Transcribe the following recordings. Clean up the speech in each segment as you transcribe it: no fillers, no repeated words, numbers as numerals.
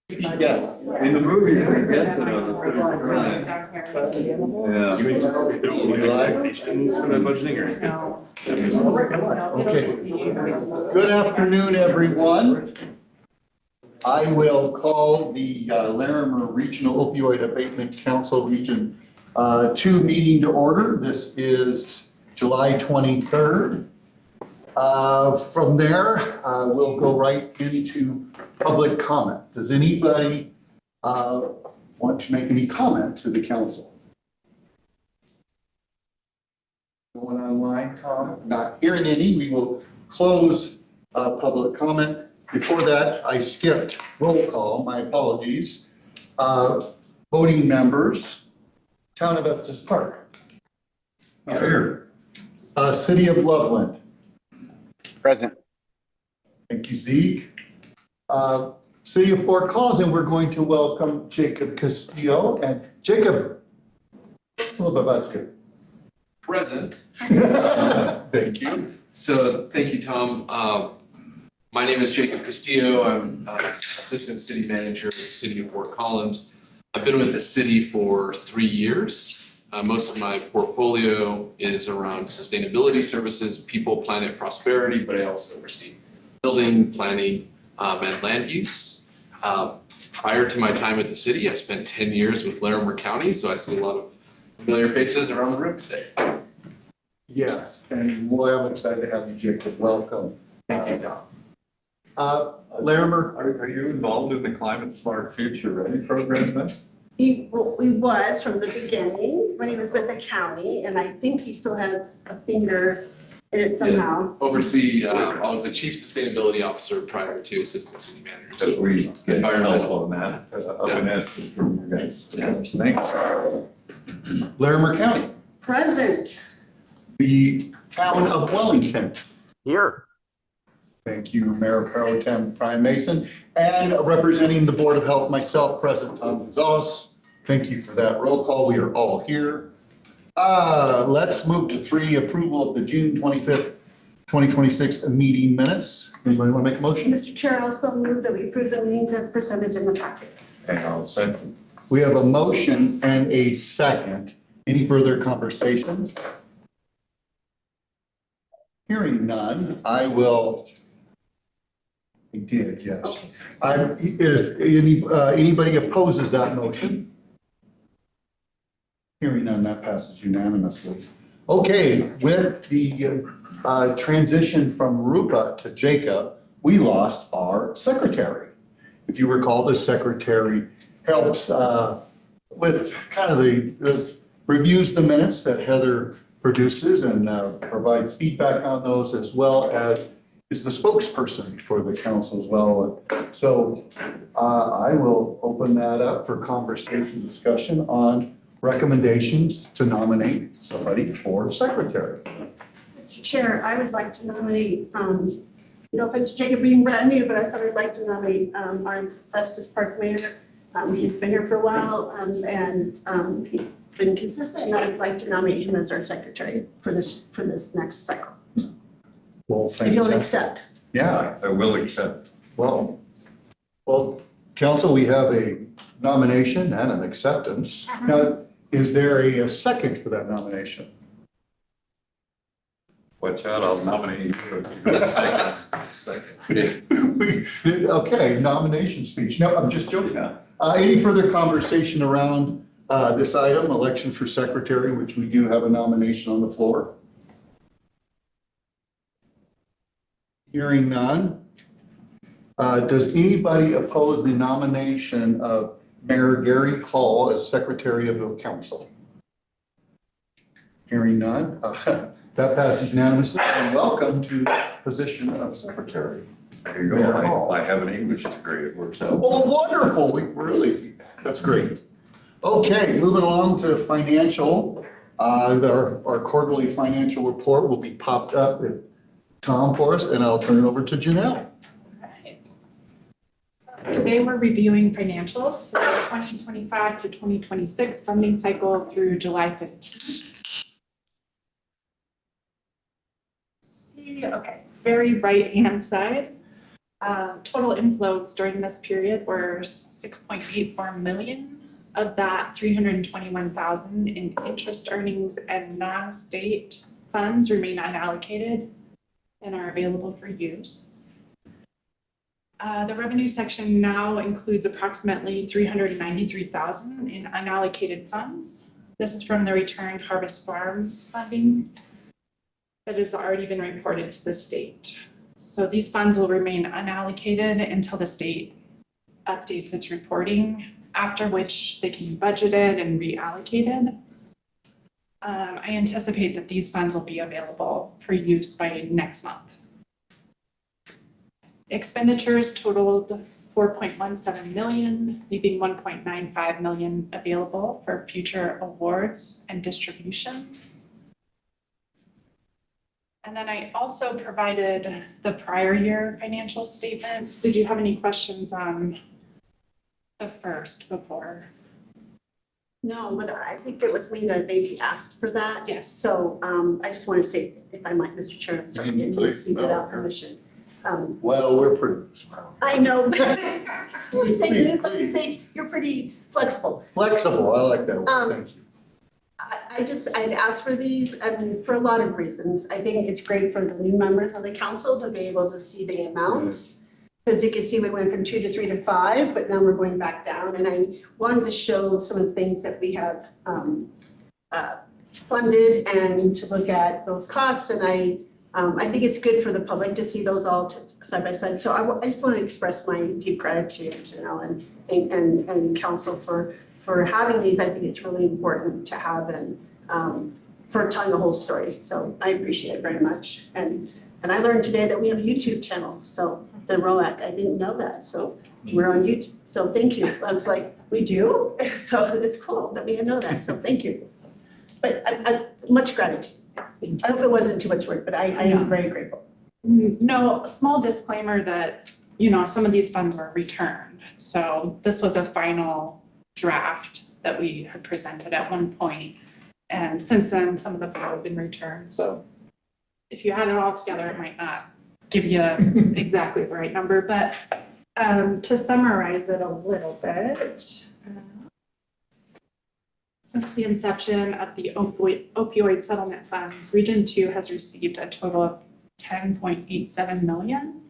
Yeah, in the movie, he gets it on the right. Yeah. You anticipate there will be expectations for that budgeting or? Okay. Good afternoon, everyone. I will call the Larimer Regional Opioid Abatement Council Region 2 meeting to order. This is July 23rd. From there, we'll go right into public comment. Does anybody want to make any comment to the council? No one online, Tom? Not hearing any. We will close public comment. Before that, I skipped roll call. My apologies. Voting members, Town of Estes Park. Here. City of Loveland. Present. Thank you, Zeke. City of Fort Collins, and we're going to welcome Jacob Castillo. And Jacob, a little bit about you. Present. Thank you. So thank you, Tom. My name is Jacob Castillo. I'm Assistant City Manager at the City of Fort Collins. I've been with the city for 3 years. Most of my portfolio is around sustainability services, people, planet, prosperity, but I also oversee building, planning, and land use. Prior to my time at the city, I spent 10 years with Larimer County, so I see a lot of familiar faces around the room today. Yes, and boy, I'm excited to have you, Jacob. Welcome. Thank you, Tom. Larimer. Are you involved in the Climate Smart Future Ready program then? He was from the beginning when he was with the county, and I think he still has a finger in it somehow. Yeah, oversee, I was the Chief Sustainability Officer prior to Assistant City Manager. That we get help Environmental. on that, up in Estes from you guys. Yeah. Thanks. Larimer County. Present. The Town of Wellington. Here. Thank you, Mayor Pro Tem Brian Mason. And representing the Board of Health, myself, President Tom Gonzalez. Thank you for that roll call. We are all here. Let's move to 3, approval of the June 25th, 2026 meeting minutes. Anybody want to make a motion? Mr. Chair, I also move that we approve the meetings as presented in the packet. And I'll second. We have a motion and a second. Any further conversation? Hearing none, I will. I did, yes. If anybody opposes that motion? Hearing none, that passes unanimously. Okay, with the transition from Rupa to Jacob, we lost our secretary. If you recall, the secretary helps with kind of reviews the minutes that Heather produces and provides feedback on those, as well as is the spokesperson for the council as well. So I will open that up for conversation, discussion on recommendations to nominate somebody for secretary. Mr. Chair, I would like to nominate, no offense to Jacob being brand new, but I thought I'd like to nominate our Estes Park Mayor. He's been here for a while and he's been consistent, and I'd like to nominate him as our secretary for this next cycle. Well, If you'll accept. Yeah, I will accept. Well, council, we have a nomination and an acceptance. Now, is there a second for that nomination? Watch out, I'll nominate you. Second. Okay, nomination speech. No, I'm just joking. Any further conversation around this item, election for secretary, which we do have a nomination on the floor? Hearing none. Does anybody oppose the nomination of Mayor Gary Hall as secretary of the council? Hearing none. That passes unanimously. And welcome to the position of secretary. There you go. I have an English degree. It works out. Oh, wonderful. That's great. Okay, moving along to financial. Our quarterly financial report will be popped up with Tom for us, and I'll turn it over to Janelle. Right. Today we're reviewing financials for the 2025 to 2026 funding cycle through July 15th. See, okay, very right hand side. Total inflows during this period were 6.84 million. Of that, 321,000 in interest earnings and non-state funds remain unallocated and are available for use. The revenue section now includes approximately 393,000 in unallocated funds. This is from the returned Harvest Farms funding that has already been reported to the state. So these funds will remain unallocated until the state updates its reporting, after which they can be budgeted and reallocated. I anticipate that these funds will be available for use by next month. Expenditures totaled 4.17 million, leaving 1.95 million available for future awards and distributions. And then I also provided the prior year financial statements. Did you have any questions on the first before? No, but I think it was me that maybe asked for that. Yes. So I just want to say, if I might, Mr. Chair, I'm sorry, I didn't mean to speak without permission. Well, we're pretty. I know, but you say this, I Please. say you're pretty flexible. Flexible, I like that word, thank you. I'd asked for these and for a lot of reasons. I think it's great for the new members of the council to be able to see the amounts. Because you can see we went from 2 to 3 to 5, but now we're going back down. And I wanted to show some of the things that we have funded and to look at those costs. And I think it's good for the public to see those all side by side. So I just want to express my deep gratitude to Ellen and council for having these. I think it's really important to have and for telling the whole story. So I appreciate it very much. And I learned today that we have a YouTube channel. So the ROAC, I didn't know that. So we're on YouTube. So thank you. I was like, we do? So it's cool that we didn't know that. So thank you. But I much gratitude. I hope it wasn't too much work, but I am very grateful. No, a small disclaimer that, you know, some of these funds were returned. So this was a final draft that we had presented at one point. And since then, some of the funds have been returned. So if you add it all together, it might not give you exactly the right number. But to summarize it a little bit, since the inception of the opioid settlement funds, Region 2 has received a total of 10.87 million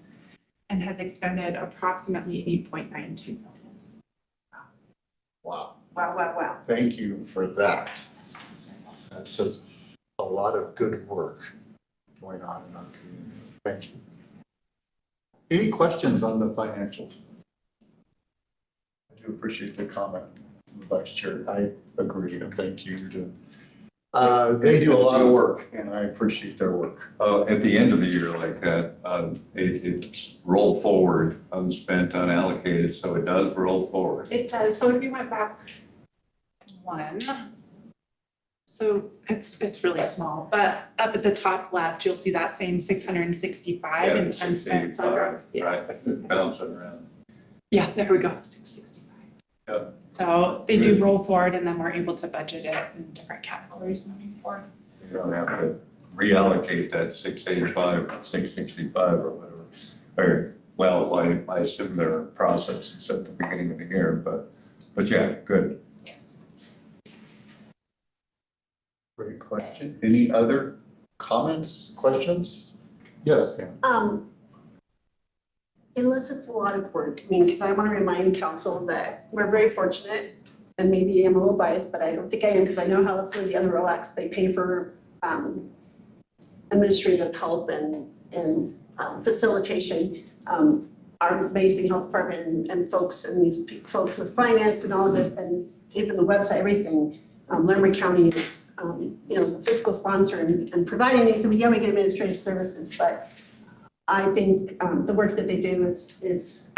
and has expended approximately 8.92 million. Wow, Wow. thank you for that. That says a lot of good work going on in our community. Thank you. Any questions on the financials? I do appreciate the comment, Vice Chair. I agree, and thank you. They do a lot of work, and I appreciate their work. At the end of the year like that, it's rolled forward, unspent, unallocated, so it does roll forward. It does. So if you went back one, so it's really small, but up at the top left, you'll see that same 665 Yeah, and unspent fund. 685, right, bouncing around. Yeah, there we go, 665. Yep. So they do roll forward and then we're able to budget it in different categories moving forward. You don't have to reallocate that 685, 665 or whatever. Or, well, I assume there are processes at the beginning of the year, but yeah, good. Great question. Any other comments, questions? Yes, Pam. Unless it's a lot of work, I mean, because I want to remind council that we're very fortunate, and maybe I'm a little biased, but I don't think I am, because I know how some of the other ROACs, they pay for administrative help and facilitation. Our amazing health department and folks and these folks with finance and all of it, and even the website, everything. Limerick County is, the fiscal sponsor and providing these, and we get administrative services, but I think the work that they do is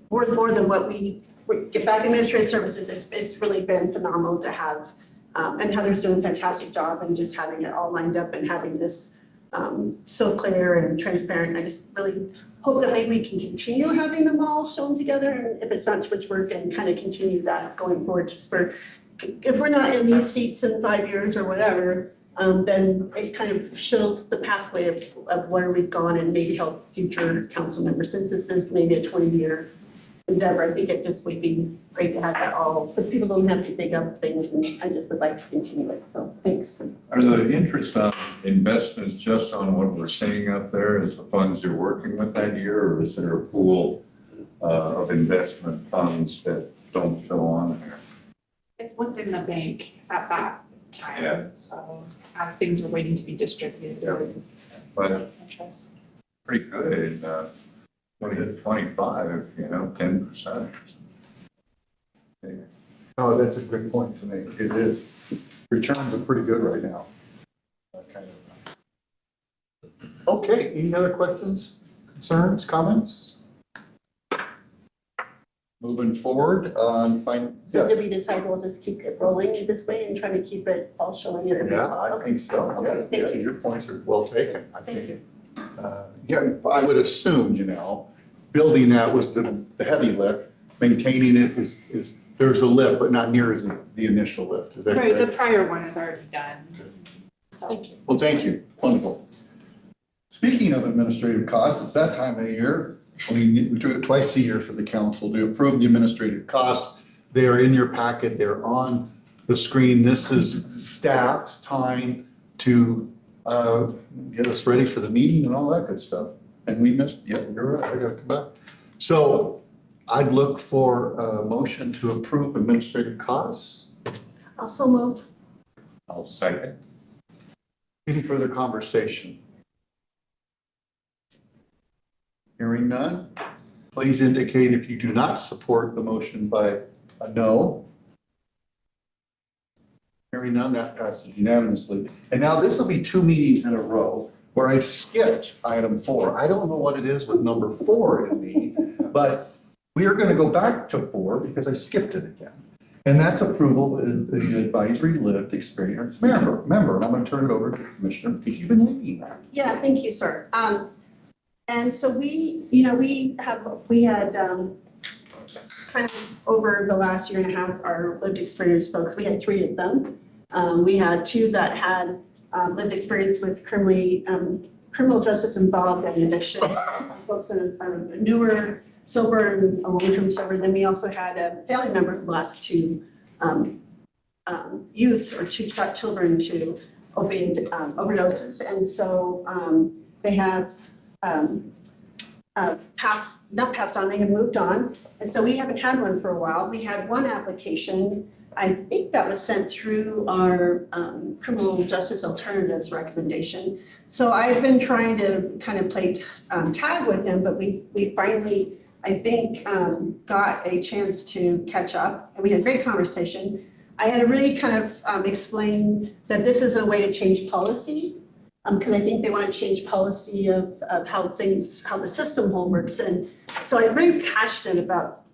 worth more than what we get back in administrative services. It's really been phenomenal to have, and Heather's doing a fantastic job and just having it all lined up and having this so clear and transparent. I just really hope that maybe we can continue having them all shown together, and if it's not too much work, and kind of continue that going forward, just for if we're not in these seats in 5 years or whatever, then it kind of shows the pathway of where we've gone and maybe help future council members. Since this is maybe a 20-year endeavor, I think it just would be great to have that all, so people don't have to dig up things, and I just would like to continue it, so thanks. Are the interest on investments just on what we're seeing up there as the funds you're working with that year, or is there a pool of investment funds that don't show on there? It's what's in the bank at that time. Yeah. So as things are waiting to be distributed, Yeah. But interest. pretty good in 20 to 25, 10%. Oh, that's a good point to make. It is. Returns are pretty good right now. Okay, any other questions, concerns, comments? Moving forward on So did we decide we'll just keep it rolling in this way and try to keep it all showing it? Yeah, I think so. Okay, thank you. Your points are well taken. I Thank think. you. Yeah, I would assume, building that was the heavy lift. Maintaining it is, there's a lift, but not near as the initial lift. Is that Right, the correct? prior one is already done. So Thank you. Well, thank you. Wonderful. Speaking of administrative costs, it's that time of year. We do it twice a year for the council to approve the administrative costs. They are in your packet. They're on the screen. This is staff's time to get us ready for the meeting and all that good stuff. And we missed, yeah, you're right, I gotta come back. So I'd look for a motion to approve administrative costs. Also move. I'll second. Any further conversation? Hearing none, please indicate if you do not support the motion by a no. Hearing none, that passes unanimously. And now this will be 2 meetings in a row where I skipped item 4. I don't know what it is with number 4 in me, but we are going to go back to 4 because I skipped it again. And that's approval of the advisory lived experience member. And I'm going to turn it over to Commissioner because you've been leading that. Yeah, thank you, sir. And so we had kind of over the last year and a half, our lived experience folks, we had 3 of them. We had 2 that had lived experience with criminal justice involved and addiction. Folks that are newer, sober, and a long-term sober. Then we also had a family member who lost 2 youth or 2 children to opioid overdoses. And so they have not passed on, they have moved on. And so we haven't had one for a while. We had 1 application, I think that was sent through our criminal justice alternatives recommendation. So I've been trying to kind of play tag with him, but we finally, I think, got a chance to catch up, and we had a great conversation. I had to really kind of explain that this is a way to change policy, because I think they want to change policy of how the system works. And so I'm very passionate about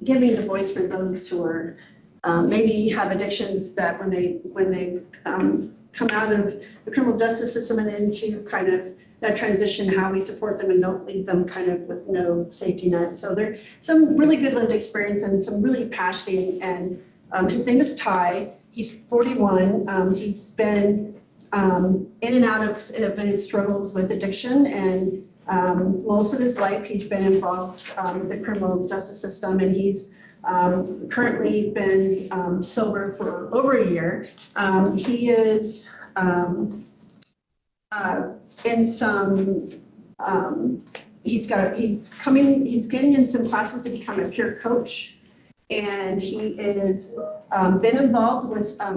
giving the voice for those who are maybe have addictions that when they come out of the criminal justice system and into kind of that transition, how we support them and don't leave them kind of with no safety net. So there's some really good lived experience and some really passionate, and his name is Ty. He's 41. He's been in and out of his struggles with addiction, and most of his life he's been involved with the criminal justice system, and he's currently been sober for over a year. He is in some, he's getting in some classes to become a peer coach, and he is been involved with a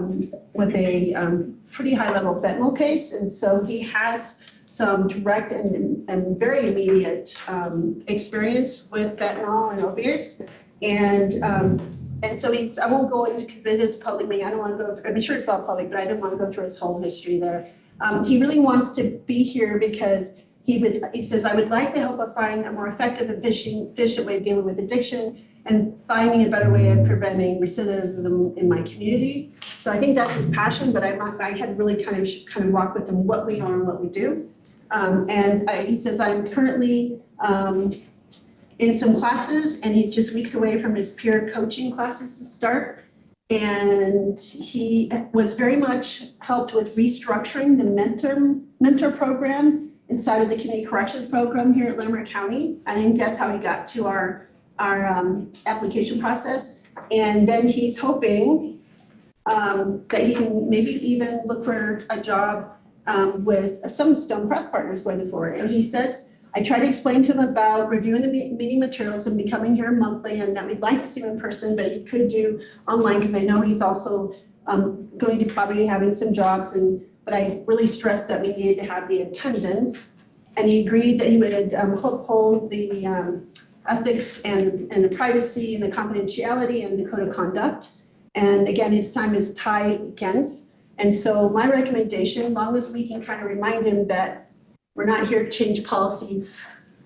pretty high level fentanyl case, and so he has some direct and very immediate experience with fentanyl and opiates. And so I won't go into, because it is public, I don't want to go, I'm sure it's all public, but I don't want to go through his whole history there. He really wants to be here because he says, I would like to help find a more effective and efficient way of dealing with addiction and finding a better way of preventing recidivism in my community. So I think that's his passion, but I had to really kind of walk with him what we are and what we do. He says, I'm currently in some classes, and he's just weeks away from his peer coaching classes to start. And he was very much helped with restructuring the mentor program inside of the community corrections program here at Limerick County. I think that's how he got to our application process. And then he's hoping that he can maybe even look for a job with some Stonecroft Partners going forward. And he says, I tried to explain to him about reviewing the meeting materials and becoming here monthly, and that we'd like to see him in person, but he could do online, because I know he's also going to probably having some jobs, but I really stressed that we needed to have the attendance. And he agreed that he would uphold the ethics and the privacy and the confidentiality and the code of conduct. And again, his time is tied against. And so my recommendation, long as we can kind of remind him that we're not here to change policies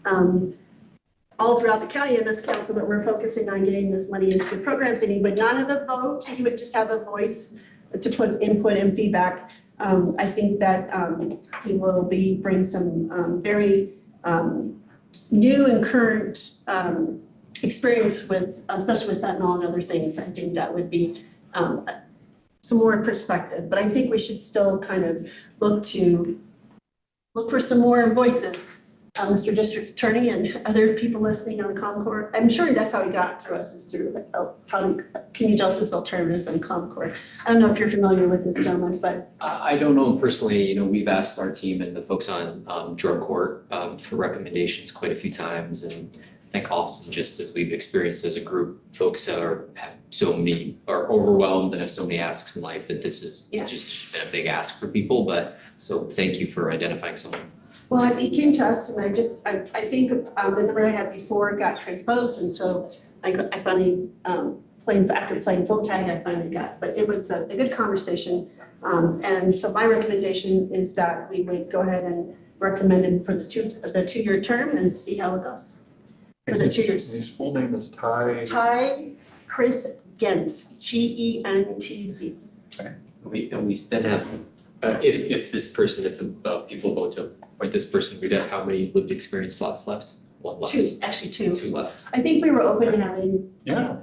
all throughout the county in this council, but we're focusing on getting this money into the programs, and he would not have a vote, he would just have a voice to put input and feedback. I think that he will bring some very new and current experience with, especially with fentanyl and other things. I think that would be some more perspective, but I think we should still kind of look for some more voices. Mr. District Attorney and other people listening on Concord. I'm sure that's how he got through us, is through community justice alternatives on Concord. I don't know if you're familiar with this gentleman, but. I don't know him personally. You know, we've asked our team and the folks on drug court for recommendations quite a few times. And I think often, just as we've experienced as a group, folks are overwhelmed and have so many asks in life that this is just been a big ask for people. But so thank you for identifying someone. Well, he came to us, and I think the number I had before got transposed, and so I finally, after playing phone tag, I finally got, but it was a good conversation. And so my recommendation is that we would go ahead and recommend him for the two-year term and see how it goes. For the 2 years. His full name is Ty Chris Gentz, Gentz. And we then have, if the people vote to appoint this person, we'd have how many lived experience slots left? One left. Two. Two left. I think we were open to having, Yeah.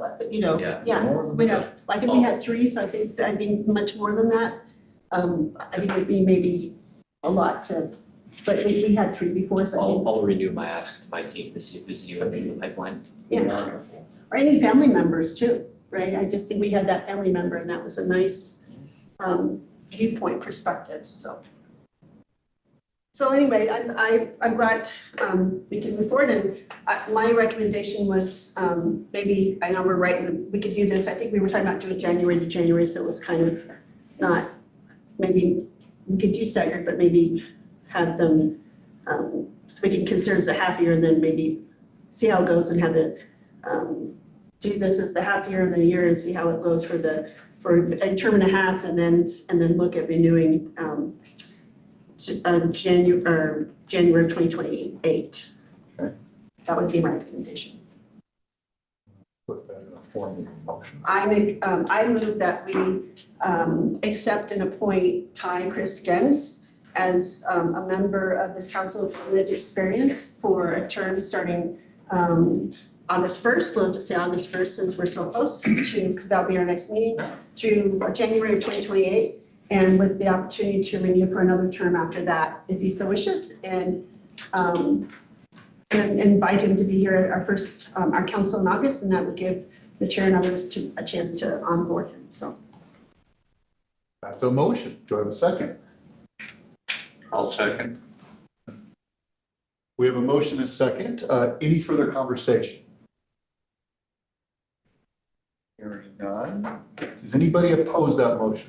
I think we had 3, so I think much more than that. I think it would be maybe a lot but we had 3 before, so I think. I'll renew my ask to my team to see if there's any in the pipeline. Yeah. Or any family members too, right? I just think we had that family member, and that was a nice viewpoint perspective, so. So anyway, I'm glad we can move forward, and my recommendation was maybe, I know we're right, we could do this, I think we were talking about doing January to January, so it was kind of not, maybe we could do staggered, but maybe have them, so we can consider as a half year, and then maybe see how it goes, and have the, do this as the half year and the year, and see how it goes for a term and a half, and then look at renewing January 2028. Okay. That would be my recommendation. put that in a form of a motion. I move that we accept and appoint Ty Chris Gens as a member of this council of lived experience for a term starting August 1st, we'll just say August 1st since we're so close to, because that'll be our next meeting, through January of 2028, and with the opportunity to renew for another term after that, if he so wishes, and invite him to be here at our first, our council in August, and that would give the chair and others a chance to onboard him, so. That's a motion. Do I have a second? I'll second. We have a motion and a second. Any further conversation? Hearing none. Does anybody oppose that motion?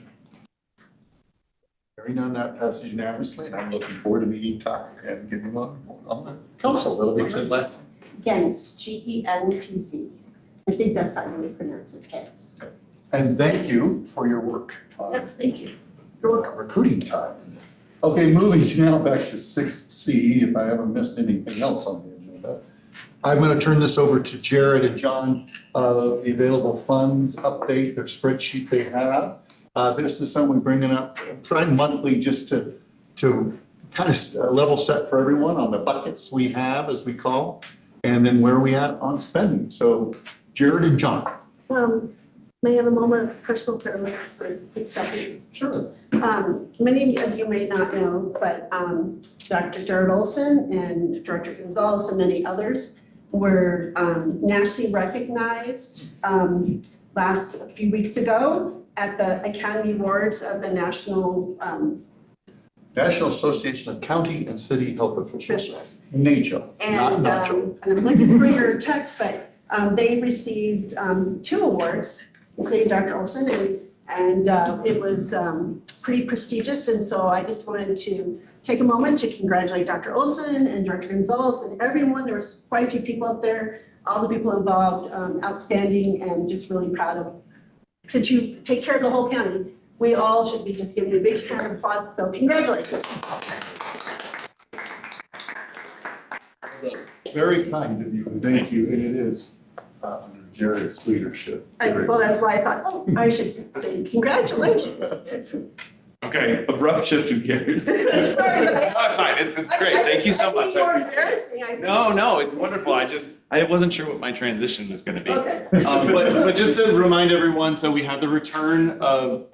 Hearing none, that passes unanimously, and I'm looking forward to meeting Ty and getting him on the council. That'll be great. Gens, Gentz. I think that's how you would pronounce it, Gens. And thank you for your work on Yep, thank you. recruiting time. Okay, moving now back to 6C, if I haven't missed anything else on the agenda. I'm going to turn this over to Jared and John, the available funds update, their spreadsheet they have. This is something we're bringing up, trying monthly just to kind of level set for everyone on the buckets we have, as we call, and then where are we at on spending. So Jared and John. May I have a moment of personal privilege for a quick second? Sure. Many of you may not know, but Dr. Jared Olson and Director Gonzalez and many others were nationally recognized a few weeks ago at the Academy Awards of the National Association of County and City Health Officials. officials. NACHO, not And, NACHO. and I'm looking for your text, but they received 2 awards, including Dr. Olson, and it was pretty prestigious. And so I just wanted to take a moment to congratulate Dr. Olson and Director Gonzalez and everyone. There was quite a few people up there, all the people involved, outstanding, and just really proud of. Since you take care of the whole county, we all should be just giving you a big hand of applause. So congratulations. Very kind of you, and thank you, and it is under Jared's leadership. Well, that's why I thought, oh, I should say congratulations. Okay, abrupt shift of gears. Sorry, but No, it's fine. It's great. Thank you so much. More embarrassing. No, it's wonderful. I wasn't sure what my transition was going to be. Okay. But just to remind everyone, so we have the return of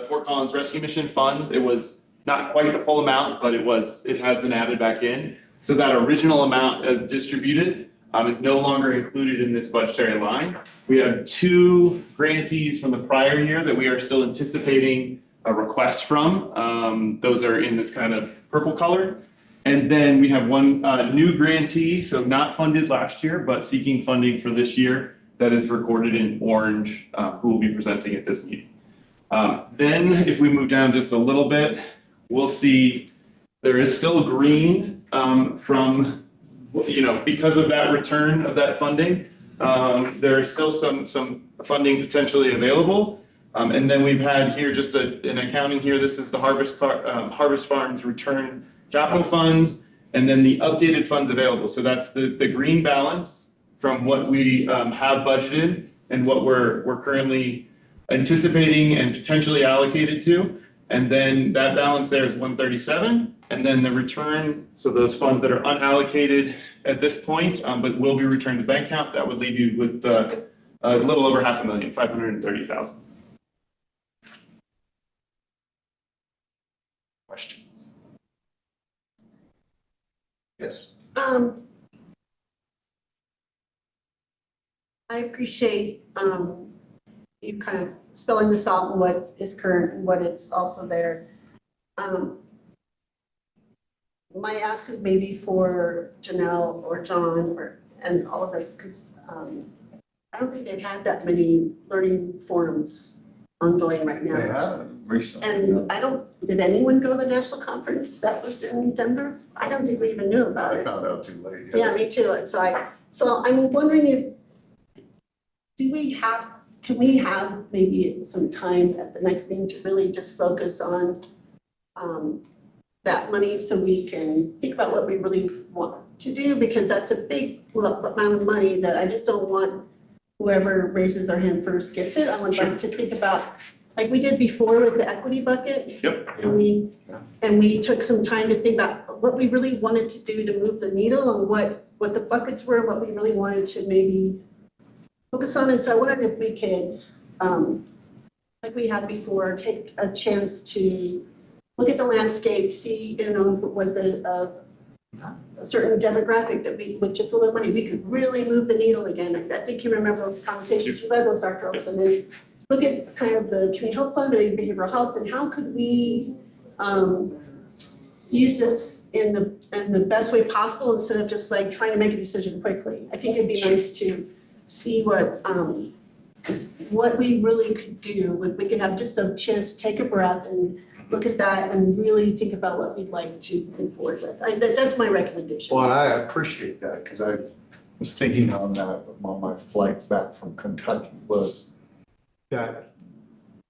Fort Collins Rescue Mission funds. It was not quite the full amount, but it has been added back in. So that original amount as distributed is no longer included in this budgetary line. We have 2 grantees from the prior year that we are still anticipating a request from. Those are in this kind of purple color. And then we have 1 new grantee, so not funded last year, but seeking funding for this year, that is recorded in orange, who will be presenting at this meeting. Then if we move down just a little bit, we'll see there is still green from, because of that return of that funding. There is still some funding potentially available. And then we've had here just an accounting here. This is the Harvest Farms return capital funds, and then the updated funds available. So that's the green balance from what we have budgeted and what we're currently anticipating and potentially allocated to. And then that balance there is 137. And then the return, so those funds that are unallocated at this point, but will be returned to bank account, that would leave you with a little over $530,000, 530,000. Questions? Yes. I appreciate you kind of spelling this out and what is current and what is also there. My ask is maybe for Janelle or John and all of us, because I don't think they've had that many learning forums ongoing right now. They haven't recently. And did anyone go to the national conference that was in Denver? I don't think we even knew about I it. found out too late. Yeah, me too. And so I'm wondering can we have maybe some time at the next meeting to really just focus on that money so we can think about what we really want to do, because that's a big amount of money that I just don't want whoever raises their hand first gets it. I would like to think about, like we did before with the equity bucket. Yep. And we took some time to think about what we really wanted to do to move the needle and what the buckets were, what we really wanted to maybe focus on. And so I wondered if we could, like we had before, take a chance to look at the landscape, see, if it was a certain demographic that we, with just a little money, we could really move the needle again. I think you remember those conversations you led with Dr. Olson, and look at kind of the community health fund and behavioral health, and how could we use this in the best way possible instead of just like trying to make a decision quickly. I think it'd be nice to see what we really could do. If we could have just a chance to take a breath and look at that and really think about what we'd like to move forward with. That's my recommendation. Well, I appreciate that, because I was thinking on that on my flight back from Kentucky, was that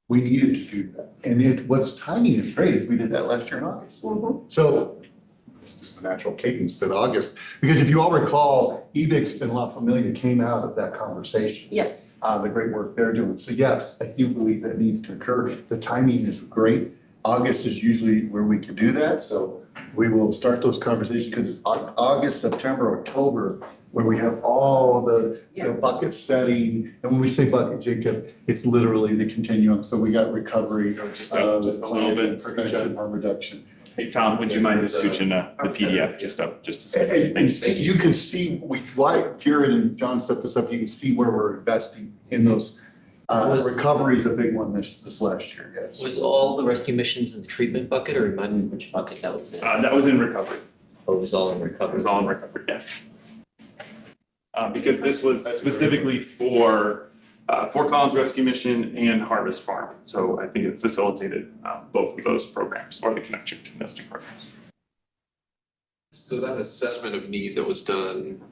we needed to do that. And what's timing is great, is we did that last year in August. Mhm. So it's just a natural cadence that August, because if you all recall, EBIX and La Familia came out of that conversation. Yes. The great work they're doing. So yes, I do believe that needs to occur. The timing is great. August is usually where we can do that. So we will start those conversations because it's August, September, October, where we have all the bucket setting. And when we say bucket, Jacob, it's literally the continuum. So we got recovery, Just a little bit. prevention, harm reduction. Hey, Tom, would you mind just scooching the PDF just up, just a And second? you can see, why Jared and John set this up, you can see where we're investing in those. Recovery is a big one this last year, yes. Was all the rescue missions in the treatment bucket, or remind me which bucket that was in? That was in recovery. Oh, it was all in It recovery. was all in recovery, yes. Because this was specifically for Fort Collins Rescue Mission and Harvest Farm. So I think it facilitated both of those programs, or the connection to those two programs. So that assessment of need that was done,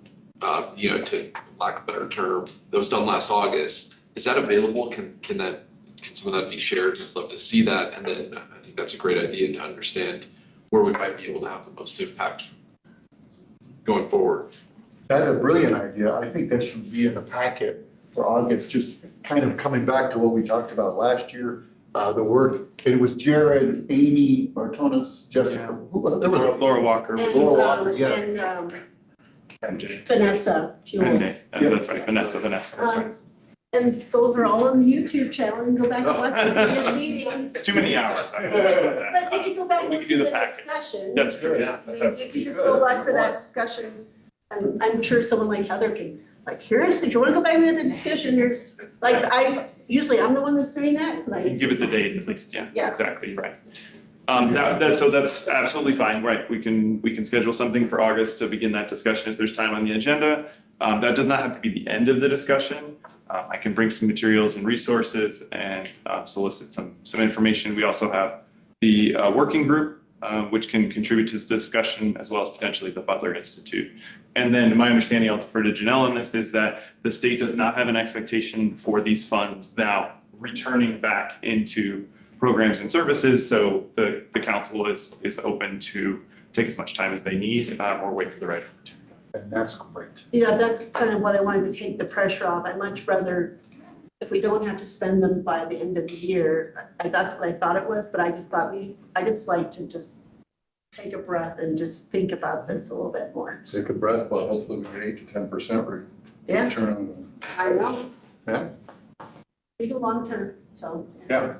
to lack of a better term, that was done last August, is that available? Can some of that be shared? I'd love to see that. And then I think that's a great idea to understand where we might be able to have the most impact going forward. That's a brilliant idea. I think that should be in the packet for August, just kind of coming back to what we talked about last year. The work, it was Jared, Amy, Martonis, Jessica, there was Laura Walker. Laura Walker, yeah. And Vanessa Fuel. That's right, Vanessa, that's right. And those are all on the YouTube channel, and go back and watch the previous meetings. It's too many hours. But if you go back We and can see do the the packet. discussion. That's true, yeah. I mean, if you just go back for that discussion, I'm sure someone like Heather can, like, here's, do you wanna go back to the discussion, here's, like, I'm the one that's saying that, like. Give it the date at least, yeah, Yeah. exactly, right. That's absolutely fine, right? We can schedule something for August to begin that discussion if there's time on the agenda. That does not have to be the end of the discussion. I can bring some materials and resources and solicit some information. We also have the working group, which can contribute to the discussion, as well as potentially the Butler Institute. And then my understanding, I'll defer to Janelle on this, is that the state does not have an expectation for these funds now returning back into programs and services. So the council is open to take as much time as they need or wait for the right opportunity. And that's great. Yeah, that's kind of what I wanted to take the pressure off. I'd much rather, if we don't have to spend them by the end of the year, that's what I thought it was, but I just like to just take a breath and just think about this a little bit more. Take a breath, well, hopefully we get 8 to 10% Yeah. return on I know. Yeah. Think of long term, so. Yeah.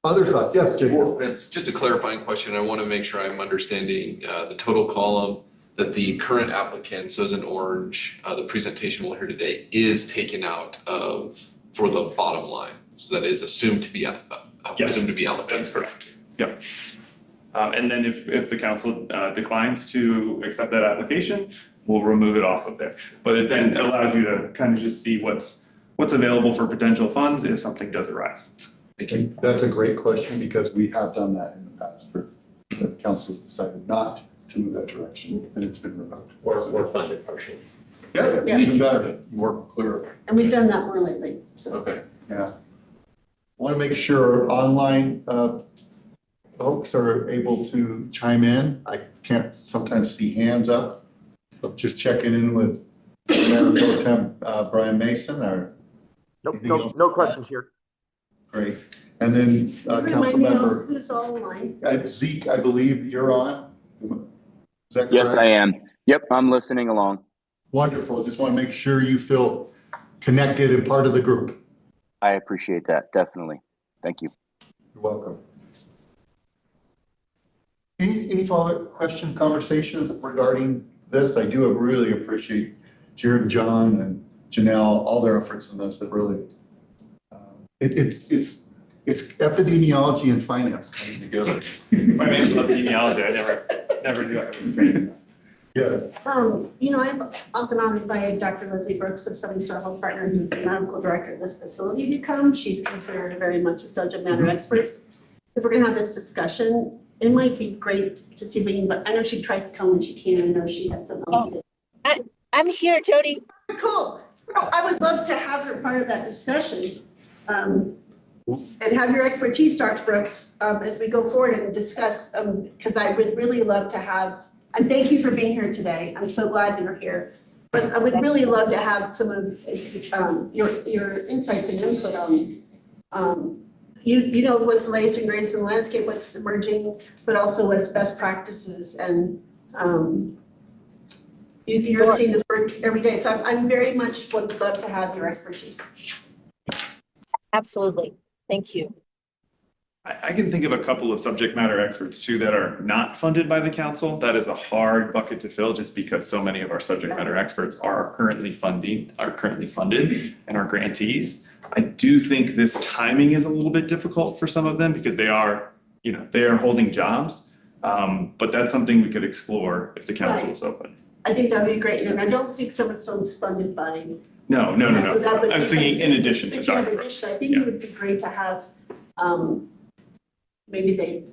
Other thoughts? Yes, Jacob. Well, that's just a clarifying question. I want to make sure I'm understanding the total column that the current applicant, so as in orange, the presentation we'll hear today is taken out of for the bottom line. So that is assumed to be Yes. allocated. That's correct. Yep. And then if the council declines to accept that application, we'll remove it off of there. But it then allows you to kind of just see what's available for potential funds if something does arise. Thank you. That's a great question because we have done that in the past. The council has decided not to move that direction and it's been removed. Or funded partially. Yeah, Yeah. even better, more clear. And we've done that more lately, so. Okay. Yeah. Want to make sure online folks are able to chime in. I can't sometimes see hands up. So just checking in with Mayor Pro Tem Brian Mason or anything else? No questions here. Great. And then council Remind me member who's all online. Zeke, I believe you're on. Is that correct? Yes, I am. Yep, I'm listening along. Wonderful. Just want to make sure you feel connected and part of the group. I appreciate that, definitely. Thank you. You're welcome. Any follow-up questions, conversations regarding this? I do really appreciate Jared, John, and Janelle, all their efforts in this. That really, it's epidemiology and finance coming together. Financial epidemiology, I never knew I was trained. Yeah. I've often invited Dr. Leslie Brooks of Southern Star Health Partner, who's the medical director of this facility, to come. She's considered very much a subject matter expert. If we're gonna have this discussion, it might be great to see me, but I know she tries to come when she can. I know she had some else to do. I'm here, Jody. Cool. Well, I would love to have her part of that discussion. And have your expertise, Dr. Brooks, as we go forward and discuss, because I would really love to have, and thank you for being here today. I'm so glad you're here. But I would really love to have some of your insights and input on you know what's latest and greatest in the landscape, what's emerging, but also what's best practices and you're seeing this work every day. So I'm very much would love to have your expertise. Absolutely. Thank you. I can think of a couple of subject matter experts too that are not funded by the council. That is a hard bucket to fill just because so many of our subject matter experts are currently funded and are grantees. I do think this timing is a little bit difficult for some of them because they are holding jobs. But that's something we could explore if the council is open. I think that'd be great. And I don't think Summitstone's funded by. No. So that would I was be thinking like- in addition to if you have Dr. addition, I think it would be great to have, maybe they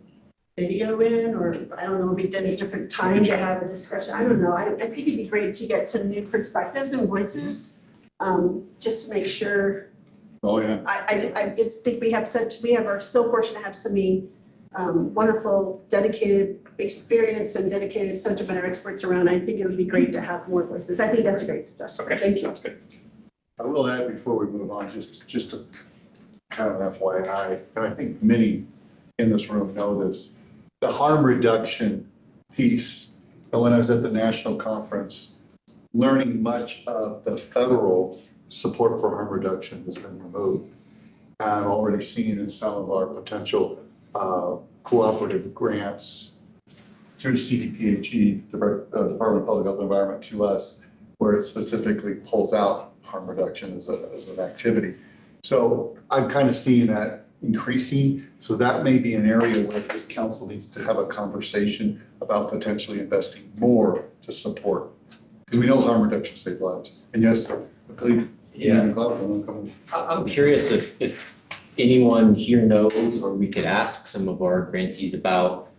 video in, or I don't know, maybe at a different time to have a discussion. I don't know. I think it'd be great to get some new perspectives and voices, just to make sure. Oh, yeah. I just think we are so fortunate to have so many wonderful, dedicated, experienced and dedicated subject matter experts around. I think it would be great to have more voices. I think that's a great suggestion. Okay, Thank you. sounds good. I will add before we move on, just a kind of FYI, and I think many in this room know this, the harm reduction piece. And when I was at the national conference, learning much of the federal support for harm reduction has been removed. I've already seen in some of our potential cooperative grants through CDPHE, Department of Public Health and Environment, to us, where it specifically pulls out harm reduction as an activity. So I'm kind of seeing that increasing. So that may be an area where this council needs to have a conversation about potentially investing more to support. Because we know harm reduction saves lives. And yes, I believe. Yeah. I'm curious if anyone here knows, or we could ask some of our grantees about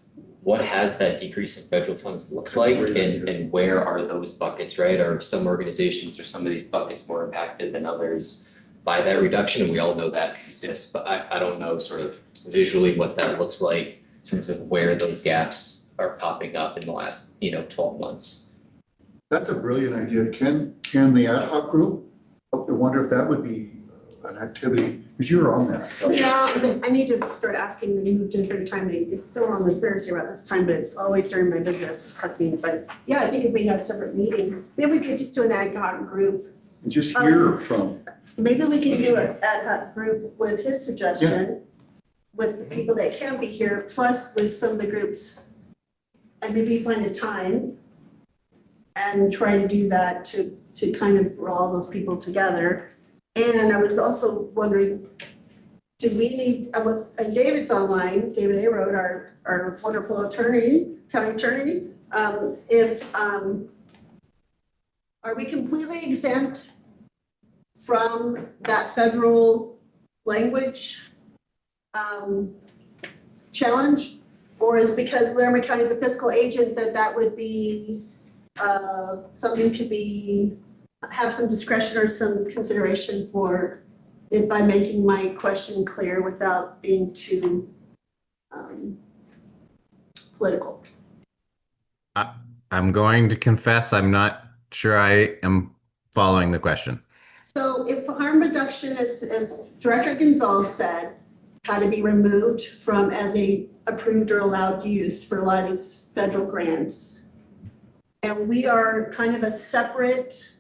what has that decrease in federal funds looks like, and where are those buckets, right? Are some organizations or some of these buckets more impacted than others by that reduction? And we all know that exists, but I don't know sort of visually what that looks like in terms of where those gaps are popping up in the last, 12 months. That's a brilliant idea. Can the ad hoc group, I wonder if that would be an activity, because you were on that. Yeah, I need to start asking them to move to a different time. It's still on the Thursday around this time, but it's always during my business park meeting. But yeah, I think if we have a separate meeting, maybe we could just do an ad hoc group. And just hear from. Maybe we can do an ad hoc group with his suggestion, with the people that can be here, plus with some of the groups. And maybe find a time and try to do that to kind of draw all those people together. And I was also wondering, do we need, and David's online, David A. Road, our wonderful attorney, county attorney, are we completely exempt from that federal language challenge? Or is because Laramie County is a fiscal agent that would be something to have some discretion or some consideration for, if I'm making my question clear without being too political? I'm going to confess I'm not sure I am following the question. So if harm reduction, as Director Gonzalez said, had to be removed from as a approved or allowed use for a lot of these federal grants, and we are kind of a separate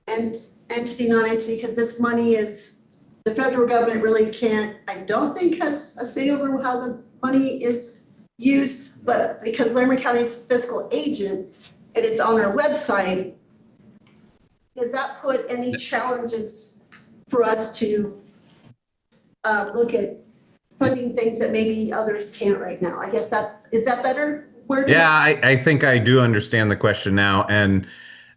entity, non-entity, because this money is, the federal government really can't, I don't think has a say over how the money is used, but because Laramie County is a fiscal agent and it's on our website, does that put any challenges for us to look at funding things that maybe others can't right now? I guess is that better? Yeah, I think I do understand the question now. And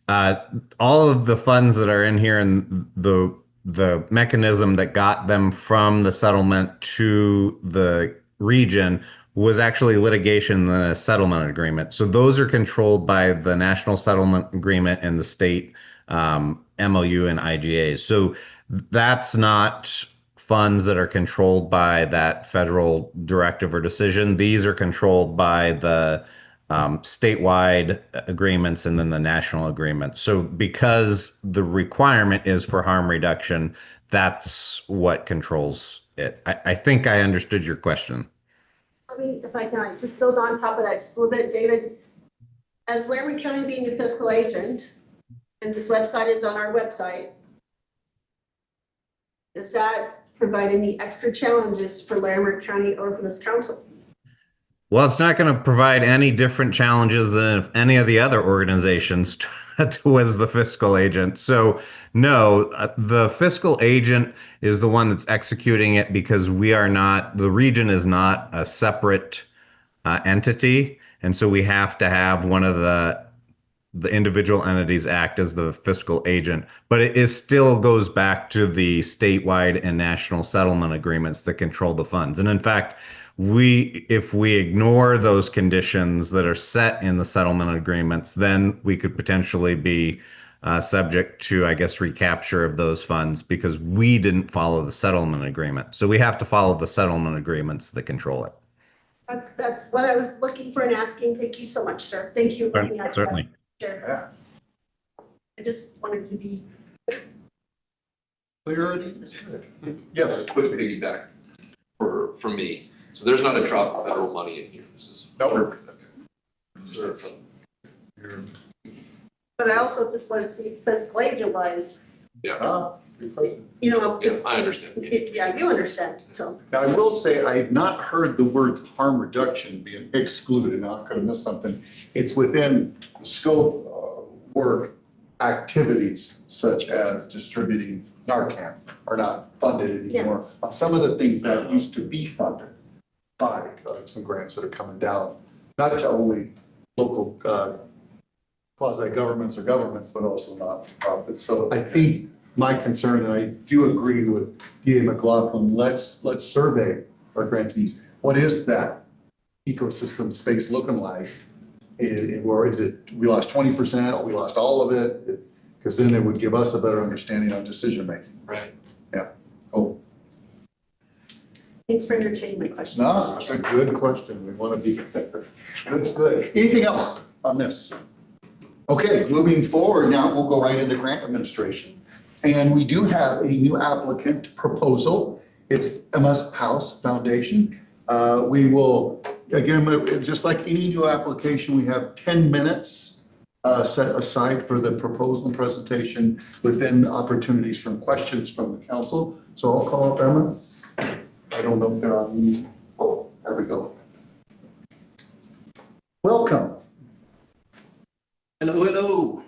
all of the funds that are in here and the mechanism that got them from the settlement to the region was actually litigation and a settlement agreement. So those are controlled by the National Settlement Agreement and the state MOU and IGAs. So that's not funds that are controlled by that federal directive or decision. These are controlled by the statewide agreements and then the national agreement. So because the requirement is for harm reduction, that's what controls it. I think I understood your question. Let me, if I can, just build on top of that just a little bit, David. As Laramie County being the fiscal agent, and this website is on our website, does that provide any extra challenges for Laramie County or for this council? Well, it's not going to provide any different challenges than if any of the other organizations was the fiscal agent. So, no, the fiscal agent is the one that's executing it because we are not, the region is not a separate entity. And so we have to have one of the individual entities act as the fiscal agent, but it still goes back to the statewide and national settlement agreements that control the funds. And in fact, if we ignore those conditions that are set in the settlement agreements, then we could potentially be subject to, I guess, recapture of those funds because we didn't follow the settlement agreement. So we have to follow the settlement agreements that control it. That's what I was looking for and asking. Thank you so much, sir. Thank you. Certainly. Sure. I just wanted to be. Clarity is good. Yes. Quick piggyback for me. So there's not a drop of federal money in here. This is. Nope. But I also just want to see if fiscal agent wise, Yeah, you know, yeah, it's. I understand. Yeah, you understand, so. Now, I will say, I've not heard the word harm reduction being excluded. Now, I could have missed something. It's within the scope of work activities such as distributing Narcan are not funded anymore. Some of the things that used to be funded by some grants that are coming down, not to only local quasi-governments or governments, but also not-for-profits. So I think my concern, and I do agree with DA McLaughlin, let's survey our grantees. What is that ecosystem space looking like? Or is it, we lost 20%, or we lost all of it? Because then it would give us a better understanding of decision-making. Right. Yeah. Oh, Thanks for entertaining my question. no, that's a good question. We want to be, that's good. Anything else on this? Okay, moving forward now, we'll go right into grant administration. And we do have a new applicant proposal. It's MS House Foundation. We will, again, just like any new application, we have 10 minutes set aside for the proposal and presentation within opportunities from questions from the council. So I'll call up Emma. I don't know if they're on mute. Oh, there we go. Welcome. Hello, hello.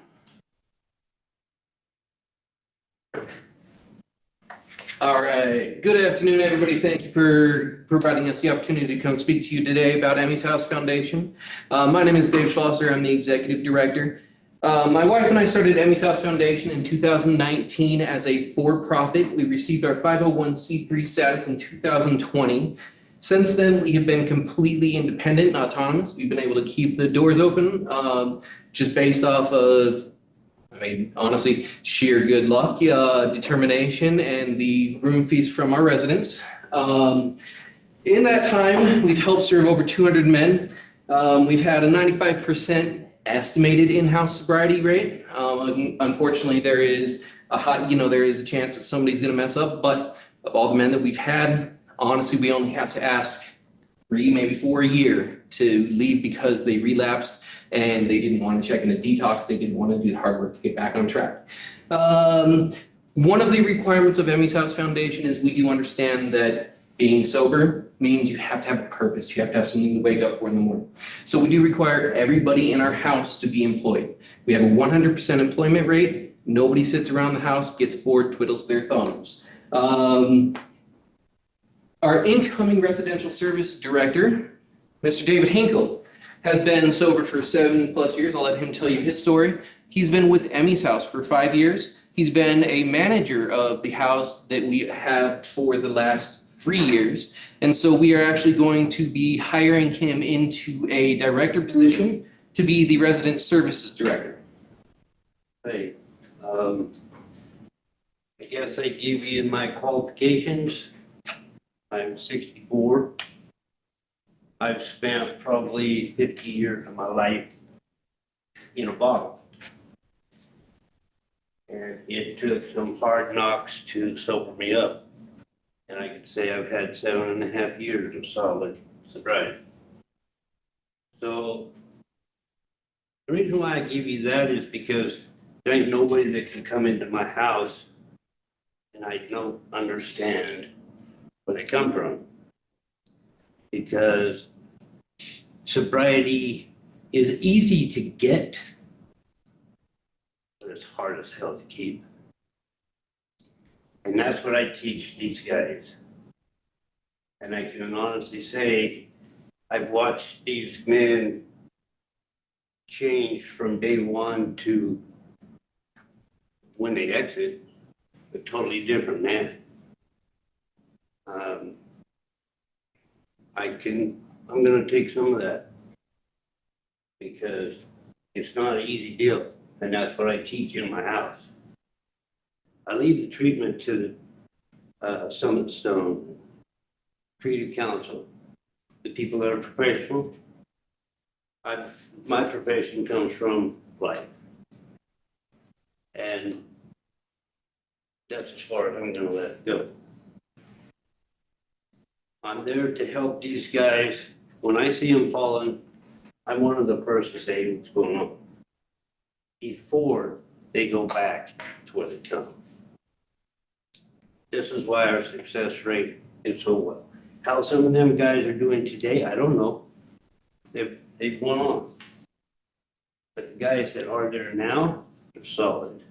All right. Good afternoon, everybody. Thank you for providing us the opportunity to come speak to you today about Emmy's House Foundation. My name is Dave Schlosser. I'm the executive director. My wife and I started Emmy's House Foundation in 2019 as a for-profit. We received our 501c3 status in 2020. Since then, we have been completely independent and autonomous. We've been able to keep the doors open just based off of, I mean, honestly, sheer good luck, determination, and the room fees from our residents. In that time, we've helped serve over 200 men. We've had a 95% estimated in-house sobriety rate. Unfortunately, there is a chance that somebody's going to mess up. But of all the men that we've had, honestly, we only have to ask 3, maybe 4 a year to leave because they relapsed and they didn't want to check in a detox. They didn't want to do the hard work to get back on track. One of the requirements of Emmy's House Foundation is we do understand that being sober means you have to have a purpose. You have to have something to wake up for in the morning. So we do require everybody in our house to be employed. We have a 100% employment rate. Nobody sits around the house, gets bored, twiddles their thumbs. Our incoming residential service director, Mr. David Hinkle, has been sober for 7+ years. I'll let him tell you his story. He's been with Emmy's House for 5 years. He's been a manager of the house that we have for the last 3 years. And so we are actually going to be hiring him into a director position to be the resident services director. Hey, I guess I give you my qualifications. I'm 64. I've spent probably 50 years of my life in a bottle. And it took some hard knocks to sober me up. And I could say I've had 7.5 years of solid sobriety. So the reason why I give you that is because there ain't nobody that can come into my house and I don't understand where they come from. Because sobriety is easy to get, but it's hard as hell to keep. And that's what I teach these guys. And I can honestly say, I've watched these men change from day one to when they exit, a totally different man. I'm gonna take some of that because it's not an easy deal, and that's what I teach in my house. I leave the treatment to the Summit Stone, Creative Council, the people that are professional. My profession comes from life. And that's as far as I'm gonna let it go. I'm there to help these guys. When I see them falling, I'm one of the first to say what's going on before they go back to where they come. This is why our success rate is so well. How some of them guys are doing today, I don't know. They've gone on. But the guys that are there now are solid.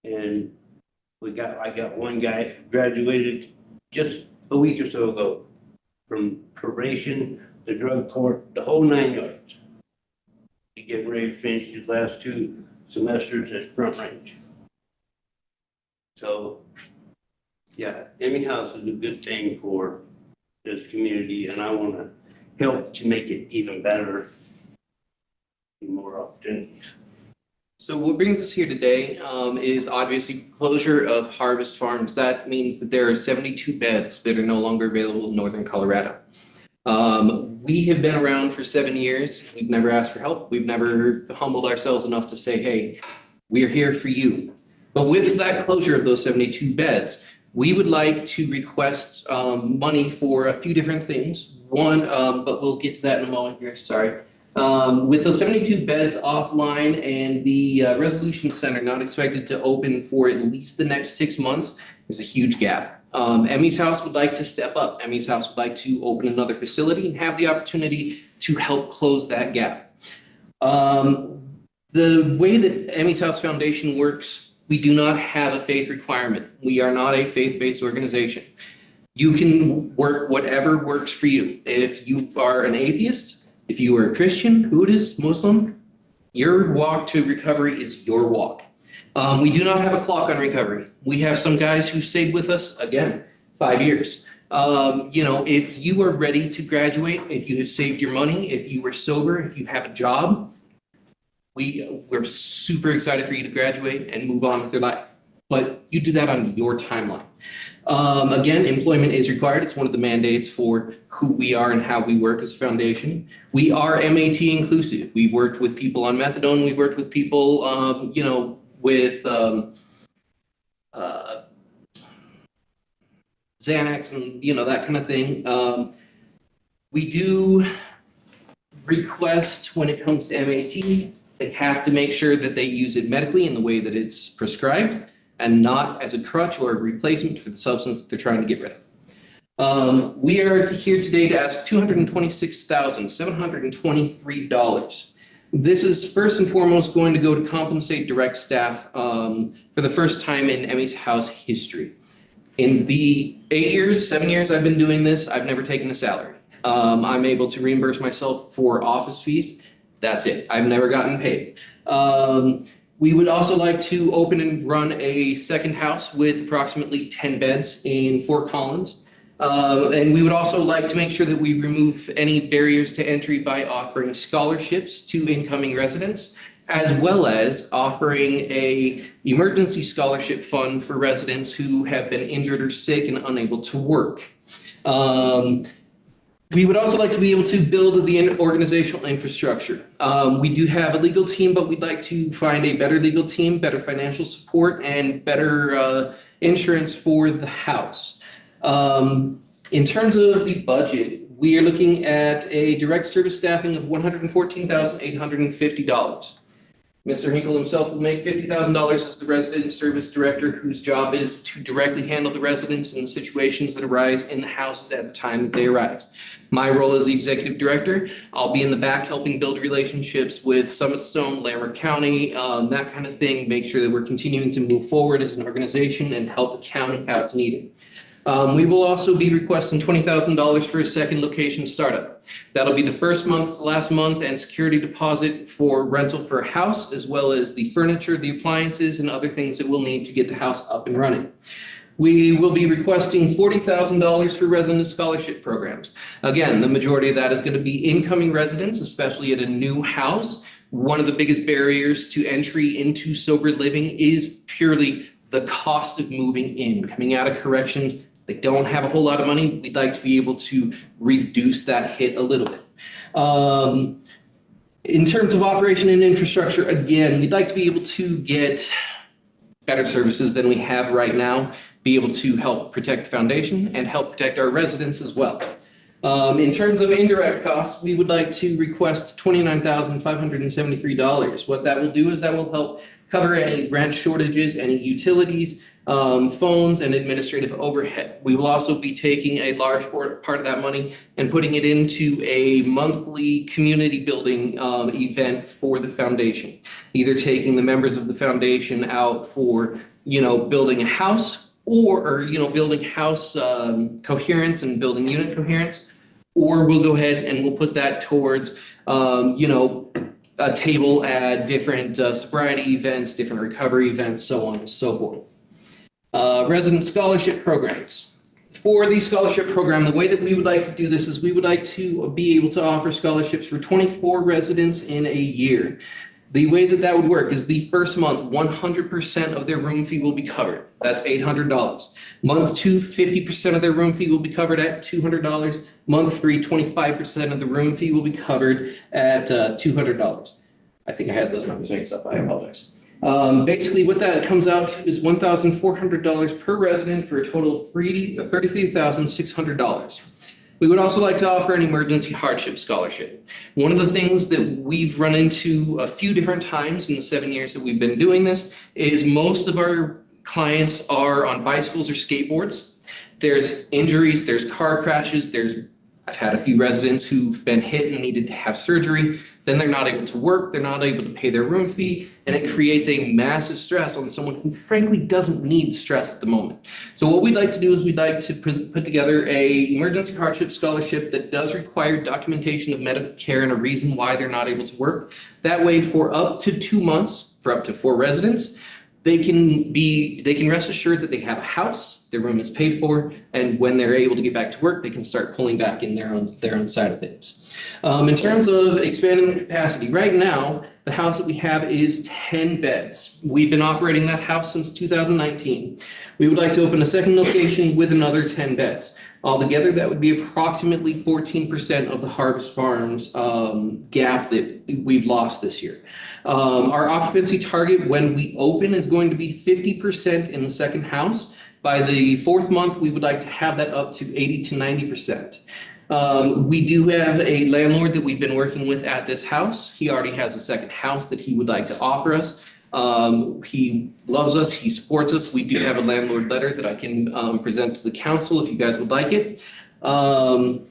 And I got one guy who graduated just a week or so ago from probation, the drug court, the whole 9 yards. He's getting ready to finish his last 2 semesters at Front Range. So, yeah, Emmy House is a good thing for this community, and I want to help to make it even better, more opportunities. So what brings us here today is obviously closure of Harvest Farms. That means that there are 72 beds that are no longer available in northern Colorado. We have been around for 7 years. We've never asked for help. We've never humbled ourselves enough to say, hey, we're here for you. But with that closure of those 72 beds, we would like to request money for a few different things. One, but we'll get to that in a moment here, sorry. With those 72 beds offline and the Resolution Center not expected to open for at least the next 6 months, is a huge gap. Emmy's House would like to step up. Emmy's House would like to open another facility and have the opportunity to help close that gap. The way that Emmy's House Foundation works, we do not have a faith requirement. We are not a faith-based organization. You can work whatever works for you. If you are an atheist, if you are a Christian, Buddhist, Muslim, your walk to recovery is your walk. We do not have a clock on recovery. We have some guys who stayed with us, again, 5 years. If you are ready to graduate, if you have saved your money, if you were sober, if you have a job, we're super excited for you to graduate and move on with your life. But you do that on your timeline. Again, employment is required. It's one of the mandates for who we are and how we work as a foundation. We are MAT inclusive. We've worked with people on methadone. We've worked with people, with Xanax and, that kind of thing. We do request when it comes to MAT, they have to make sure that they use it medically in the way that it's prescribed and not as a crutch or a replacement for the substance that they're trying to get rid of. We are here today to ask $226,723. This is first and foremost going to go to compensate direct staff for the first time in Emmy's House history. In the 7 years I've been doing this, I've never taken a salary. I'm able to reimburse myself for office fees. That's it. I've never gotten paid. We would also like to open and run a second house with approximately 10 beds in Fort Collins. And we would also like to make sure that we remove any barriers to entry by offering scholarships to incoming residents, as well as offering an emergency scholarship fund for residents who have been injured or sick and unable to work. We would also like to be able to build the organizational infrastructure. We do have a legal team, but we'd like to find a better legal team, better financial support, and better insurance for the house. In terms of the budget, we are looking at a direct service staffing of $114,850. Mr. Hinkle himself will make $50,000 as the resident service director, whose job is to directly handle the residents and the situations that arise in the houses at the time that they arise. My role as the executive director, I'll be in the back helping build relationships with Summit Stone, Lambert County, that kind of thing, make sure that we're continuing to move forward as an organization and help the county how it's needed. We will also be requesting $20,000 for a second location startup. That'll be the first month, last month, and security deposit for rental for a house, as well as the furniture, the appliances, and other things that we'll need to get the house up and running. We will be requesting $40,000 for resident scholarship programs. Again, the majority of that is going to be incoming residents, especially at a new house. One of the biggest barriers to entry into sober living is purely the cost of moving in. Coming out of corrections, they don't have a whole lot of money. We'd like to be able to reduce that hit a little bit. In terms of operation and infrastructure, again, we'd like to be able to get better services than we have right now, be able to help protect the foundation and help protect our residents as well. In terms of indirect costs, we would like to request $29,573. What that will do is that will help cover any rent shortages, any utilities, phones, and administrative overhead. We will also be taking a large part of that money and putting it into a monthly community building event for the foundation. Either taking the members of the foundation out for, building a house or building house coherence and building unit coherence, or we'll go ahead and we'll put that towards, a table at different sobriety events, different recovery events, so on and so forth. Resident scholarship programs. For the scholarship program, the way that we would like to do this is we would like to be able to offer scholarships for 24 residents in a year. The way that that would work is the first month, 100% of their room fee will be covered. That's $800. Month 2, 50% of their room fee will be covered at $200. Month 3, 25% of the room fee will be covered at $200. I think I had those numbers mixed up. I apologize. Basically, what that comes out to is $1,400 per resident for a total of $33,600. We would also like to offer an emergency hardship scholarship. One of the things that we've run into a few different times in the 7 years that we've been doing this is most of our clients are on bicycles or skateboards. There's injuries, there's car crashes, I've had a few residents who've been hit and needed to have surgery. Then they're not able to work, they're not able to pay their room fee, and it creates a massive stress on someone who frankly doesn't need stress at the moment. So what we'd like to do is we'd like to put together a emergency hardship scholarship that does require documentation of medical care and a reason why they're not able to work. That way, for up to 2 months, for up to 4 residents, they can rest assured that they have a house, their room is paid for, and when they're able to get back to work, they can start pulling back in their own side of things. In terms of expanding the capacity, right now, the house that we have is 10 beds. We've been operating that house since 2019. We would like to open a second location with another 10 beds. Altogether, that would be approximately 14% of the Harvest Farms gap that we've lost this year. Our occupancy target when we open is going to be 50% in the second house. By the 4th month, we would like to have that up to 80 to 90%. We do have a landlord that we've been working with at this house. He already has a second house that he would like to offer us. He loves us, he supports us. We do have a landlord letter that I can present to the council if you guys would like it. And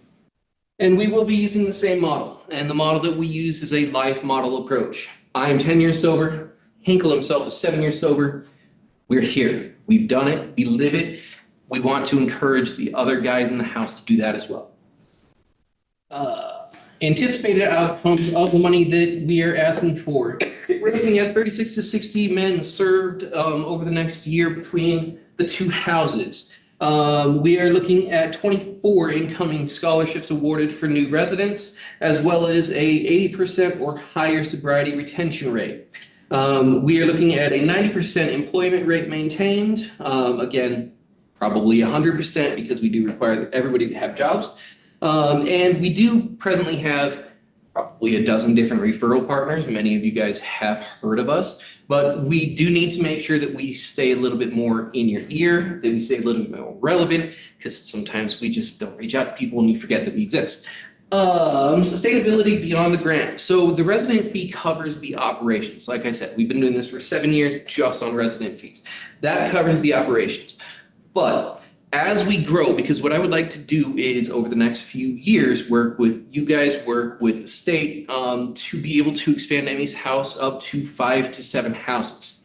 we will be using the same model. And the model that we use is a life model approach. I am 10 years sober. Hinkle himself is 7 years sober. We're here. We've done it. We live it. We want to encourage the other guys in the house to do that as well. Anticipated outcomes of the money that we are asking for. We're looking at 36 to 60 men served over the next year between the 2 houses. We are looking at 24 incoming scholarships awarded for new residents, as well as a 80% or higher sobriety retention rate. We are looking at a 90% employment rate maintained. Again, probably 100% because we do require everybody to have jobs. And we do presently have probably a dozen different referral partners. Many of you guys have heard of us, but we do need to make sure that we stay a little bit more in your ear, that we stay a little bit more relevant, because sometimes we just don't reach out to people and we forget that we exist. Sustainability beyond the grant. So the resident fee covers the operations. Like I said, we've been doing this for 7 years just on resident fees. That covers the operations. But as we grow, because what I would like to do is over the next few years, work with you guys, work with the state, to be able to expand Emmy's house up to 5 to 7 houses.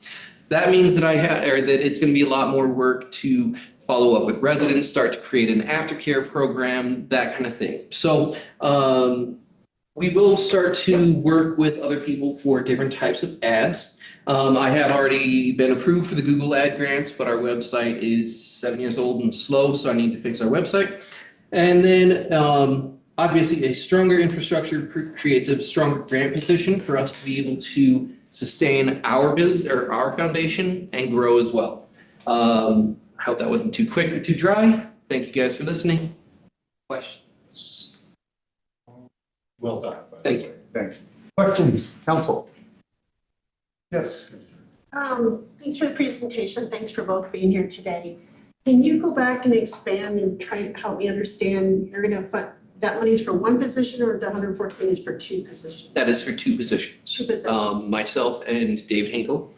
That means that that it's going to be a lot more work to follow up with residents, start to create an aftercare program, that kind of thing. So we will start to work with other people for different types of ads. I have already been approved for the Google ad grants, but our website is 7 years old and slow, so I need to fix our website. And then obviously a stronger infrastructure creates a stronger grant position for us to be able to sustain our business or our foundation and grow as well. I hope that wasn't too quick or too dry. Thank you guys for listening. Questions? Well done. Thank you. Thank you. Questions, council? Yes. Thanks for the presentation. Thanks for both being here today. Can you go back and expand and try to help me understand, you're gonna fund, that money is for one position or the 114 is for 2 positions? That is for 2 positions. 2 positions. Myself and Dave Hinkle.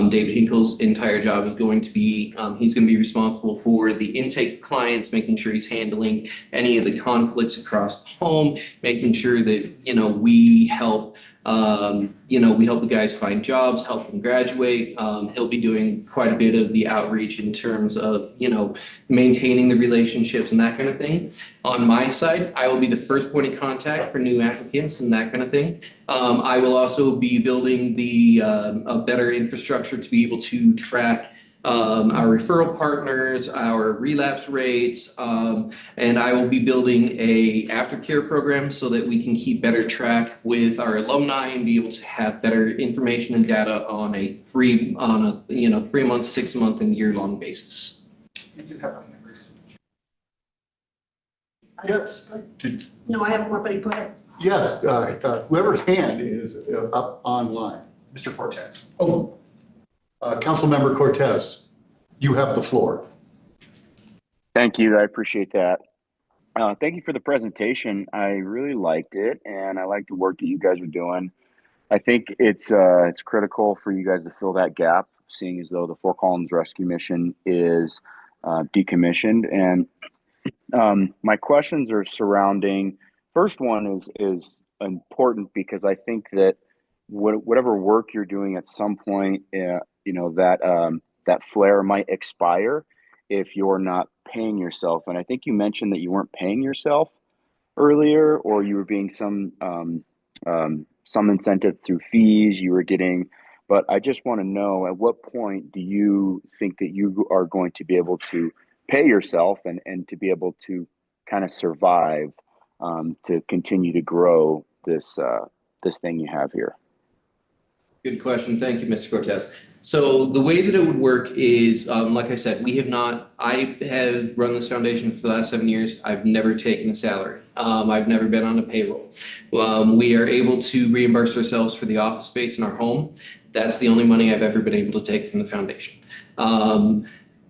Dave Hinkle's entire job is going to be, he's going to be responsible for the intake of clients, making sure he's handling any of the conflicts across the home, making sure that, we help, we help the guys find jobs, help them graduate. He'll be doing quite a bit of the outreach in terms of, maintaining the relationships and that kind of thing. On my side, I will be the first point of contact for new applicants and that kind of thing. I will also be building a better infrastructure to be able to track our referral partners, our relapse rates, and I will be building a aftercare program so that we can keep better track with our alumni and be able to have better information and data on a 3 month, 6 month, and year-long basis. You do have numbers. No, I have more, but go ahead. Yes, whoever's hand is up online. Mr. Cortez. Oh, Councilmember Cortez, you have the floor. Thank you. I appreciate that. Thank you for the presentation. I really liked it, and I like the work that you guys are doing. I think it's critical for you guys to fill that gap, seeing as though the Fort Collins Rescue Mission is decommissioned. And my questions are surrounding. First one is important because I think that whatever work you're doing at some point, that flare might expire if you're not paying yourself. And I think you mentioned that you weren't paying yourself earlier, or you were being some incentive through fees you were getting. But I just want to know, at what point do you think that you are going to be able to pay yourself and to be able to kind of survive, to continue to grow this thing you have here? Good question. Thank you, Mr. Cortez. So the way that it would work is, like I said, I have run this foundation for the last 7 years. I've never taken a salary. I've never been on a payroll. We are able to reimburse ourselves for the office space in our home. That's the only money I've ever been able to take from the foundation.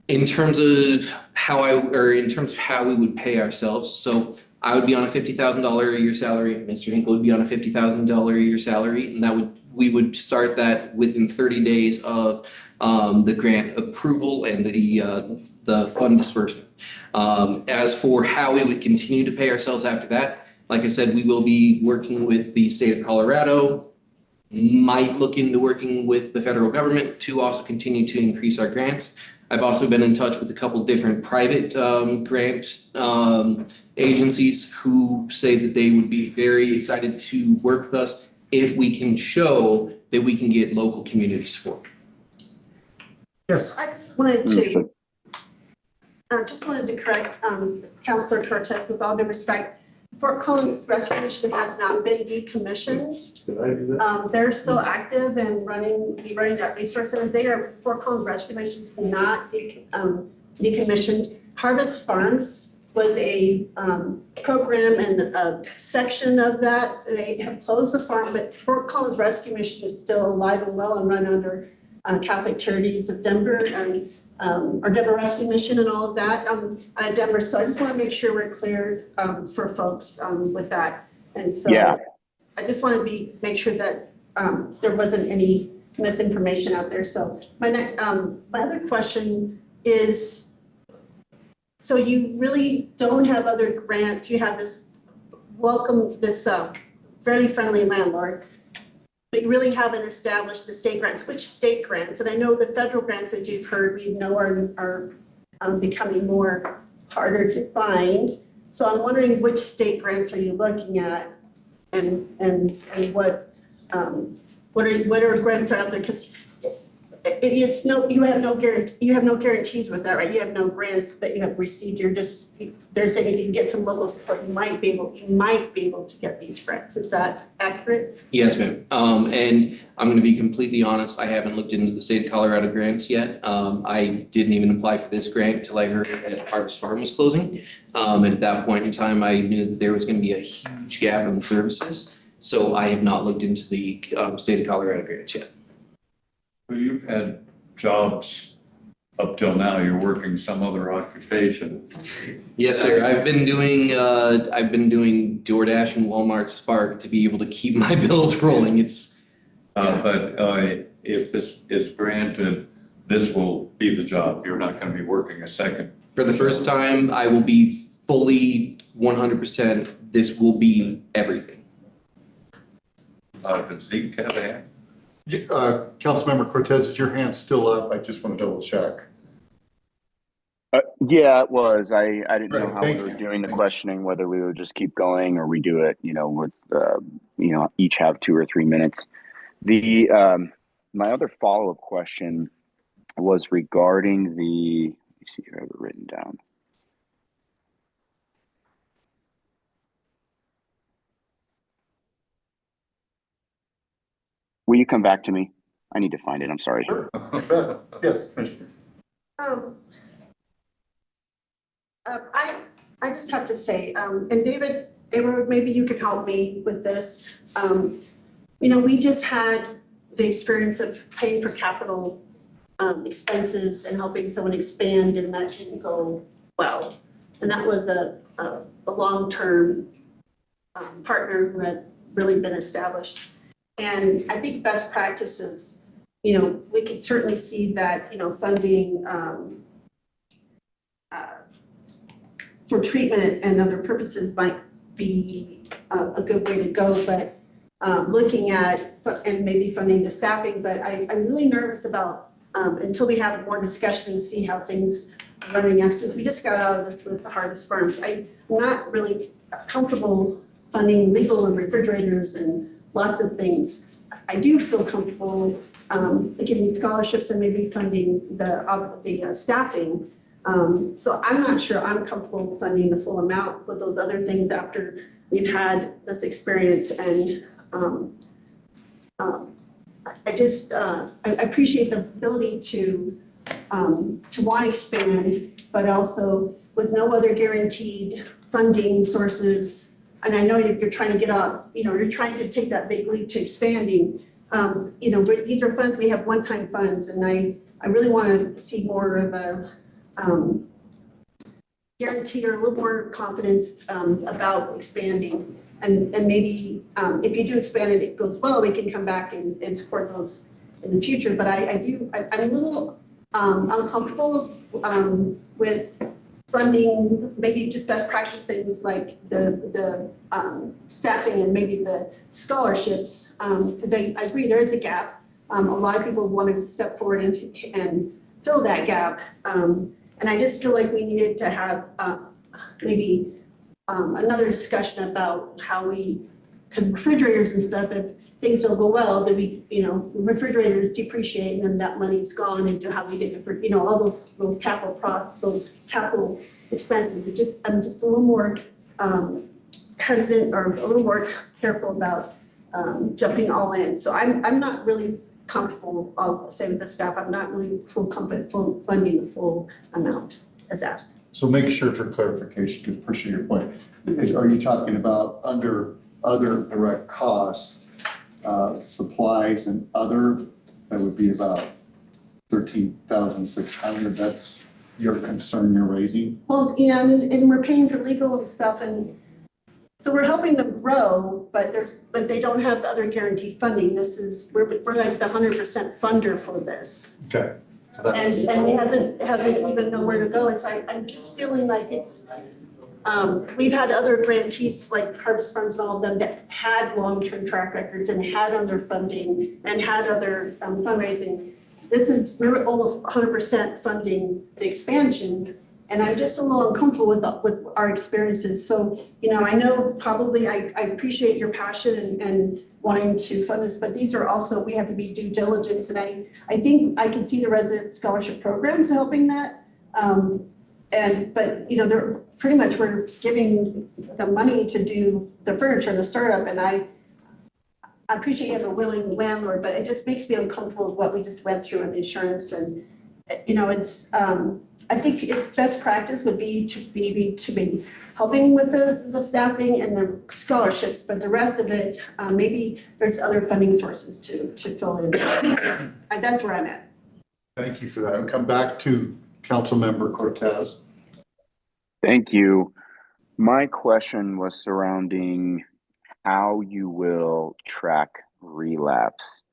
In terms of how we would pay ourselves, so I would be on a $50,000 a year salary. Mr. Hinkle would be on a $50,000 a year salary, and we would start that within 30 days of the grant approval and the fund disbursement. As for how we would continue to pay ourselves after that, like I said, we will be working with the state of Colorado, might look into working with the federal government to also continue to increase our grants. I've also been in touch with a couple different private grant agencies who say that they would be very excited to work with us if we can show that we can get local community support. Yes. I just wanted to correct Councilor Cortez, with all due respect. Fort Collins Rescue Mission has not been decommissioned. Did I do that? They're still active and running that resource center. Fort Collins Rescue Mission is not decommissioned. Harvest Farms was a program and a section of that. They have closed the farm, but Fort Collins Rescue Mission is still alive and well and run under Catholic Charities of Denver and our Denver Rescue Mission and all of that at Denver. So I just want to make sure we're clear for folks with that. And so Yeah. I just want to make sure that there wasn't any misinformation out there. So my other question is, so you really don't have other grants, you have this very friendly landlord, but you really haven't established the state grants. Which state grants? And I know the federal grants that you've heard, we know are becoming more harder to find. So I'm wondering which state grants are you looking at and what are grants out there? Because you have no guarantees with that, right? You have no grants that you have received. They're saying if you can get some local support, you might be able to get these grants. Is that accurate? Yes, ma'am. And I'm going to be completely honest. I haven't looked into the state of Colorado grants yet. I didn't even apply for this grant until I heard that Harvest Farm was closing. And at that point in time, I knew that there was going to be a huge gap in the services. So I have not looked into the state of Colorado grants yet. Well, you've had jobs up till now, you're working some other occupation. Yes, sir. I've been doing DoorDash and Walmart Spark to be able to keep my bills rolling. But if this is granted, this will be the job. You're not going to be working a second. For the first time, I will be fully 100%. This will be everything. Does Zeke have a hand? Councilmember Cortez, is your hand still up? I just want to double check. Yeah, it was. I didn't know Right, how thank we were you. doing the questioning, whether we would just keep going or we do it, with, each have 2 or 3 minutes. The my other follow-up question was regarding the, let me see here, I have it written down. Will you come back to me? I need to find it. I'm sorry. Sure. Yes, Commissioner. I just have to say, and David, maybe you could help me with this. We just had the experience of paying for capital expenses and helping someone expand, and that didn't go well. And that was a long-term partner who had really been established. And I think best practices, we could certainly see that, funding for treatment and other purposes might be a good way to go, but looking at and maybe funding the staffing, but I'm really nervous about until we have more discussion and see how things are running. And since we just got out of this with the Harvest Farms, I'm not really comfortable funding legal and refrigerators and lots of things. I do feel comfortable giving scholarships and maybe funding the staffing. So I'm not sure I'm comfortable funding the full amount with those other things after we've had this experience. And I appreciate the ability to want to expand, but also with no other guaranteed funding sources. And I know you're trying to get up, you're trying to take that big leap to expanding. These are funds, we have one-time funds, and I really want to see more of a guarantee or a little more confidence about expanding. And maybe if you do expand and it goes well, we can come back and support those in the future. But I'm a little uncomfortable with funding maybe just best practice things like the staffing and maybe the scholarships, because I agree there is a gap. A lot of people wanted to step forward and fill that gap. And I just feel like we needed to have maybe another discussion about how because refrigerators and stuff, if things don't go well, then refrigerators depreciate and then that money's gone into how we get all those capital expenses. I'm just a little more hesitant or a little more careful about jumping all in. So I'm not really comfortable, I'll say with the staff, I'm not really full funding the full amount as asked. So make sure for clarification, to appreciate your point, are you talking about under other direct costs, supplies and other, that would be about 13,600, that's your concern you're raising? Well, yeah, and we're paying for legal and stuff, and so we're helping them grow, but they don't have other guaranteed funding. We're like the 100% funder for this. Okay. And we haven't even know where to go. And so I'm just feeling like it's, we've had other grantees like Harvest Farms and all of them that had long-term track records and had other funding and had other fundraising. We're almost 100% funding the expansion. And I'm just a little uncomfortable with our experiences. So, I know probably I appreciate your passion and wanting to fund this, but these are also, we have to be due diligence. And I think I can see the resident scholarship programs helping that. But they're pretty much, we're giving the money to do the furniture and the startup. And I appreciate you have a willing landlord, but it just makes me uncomfortable with what we just went through in insurance. And, it's, I think it's best practice would be to be helping with the staffing and the scholarships, but the rest of it, maybe there's other funding sources to fill in. And that's where I'm at. Thank you for that. I'll come back to Councilmember Cortez. Thank you. My question was surrounding how you will track relapse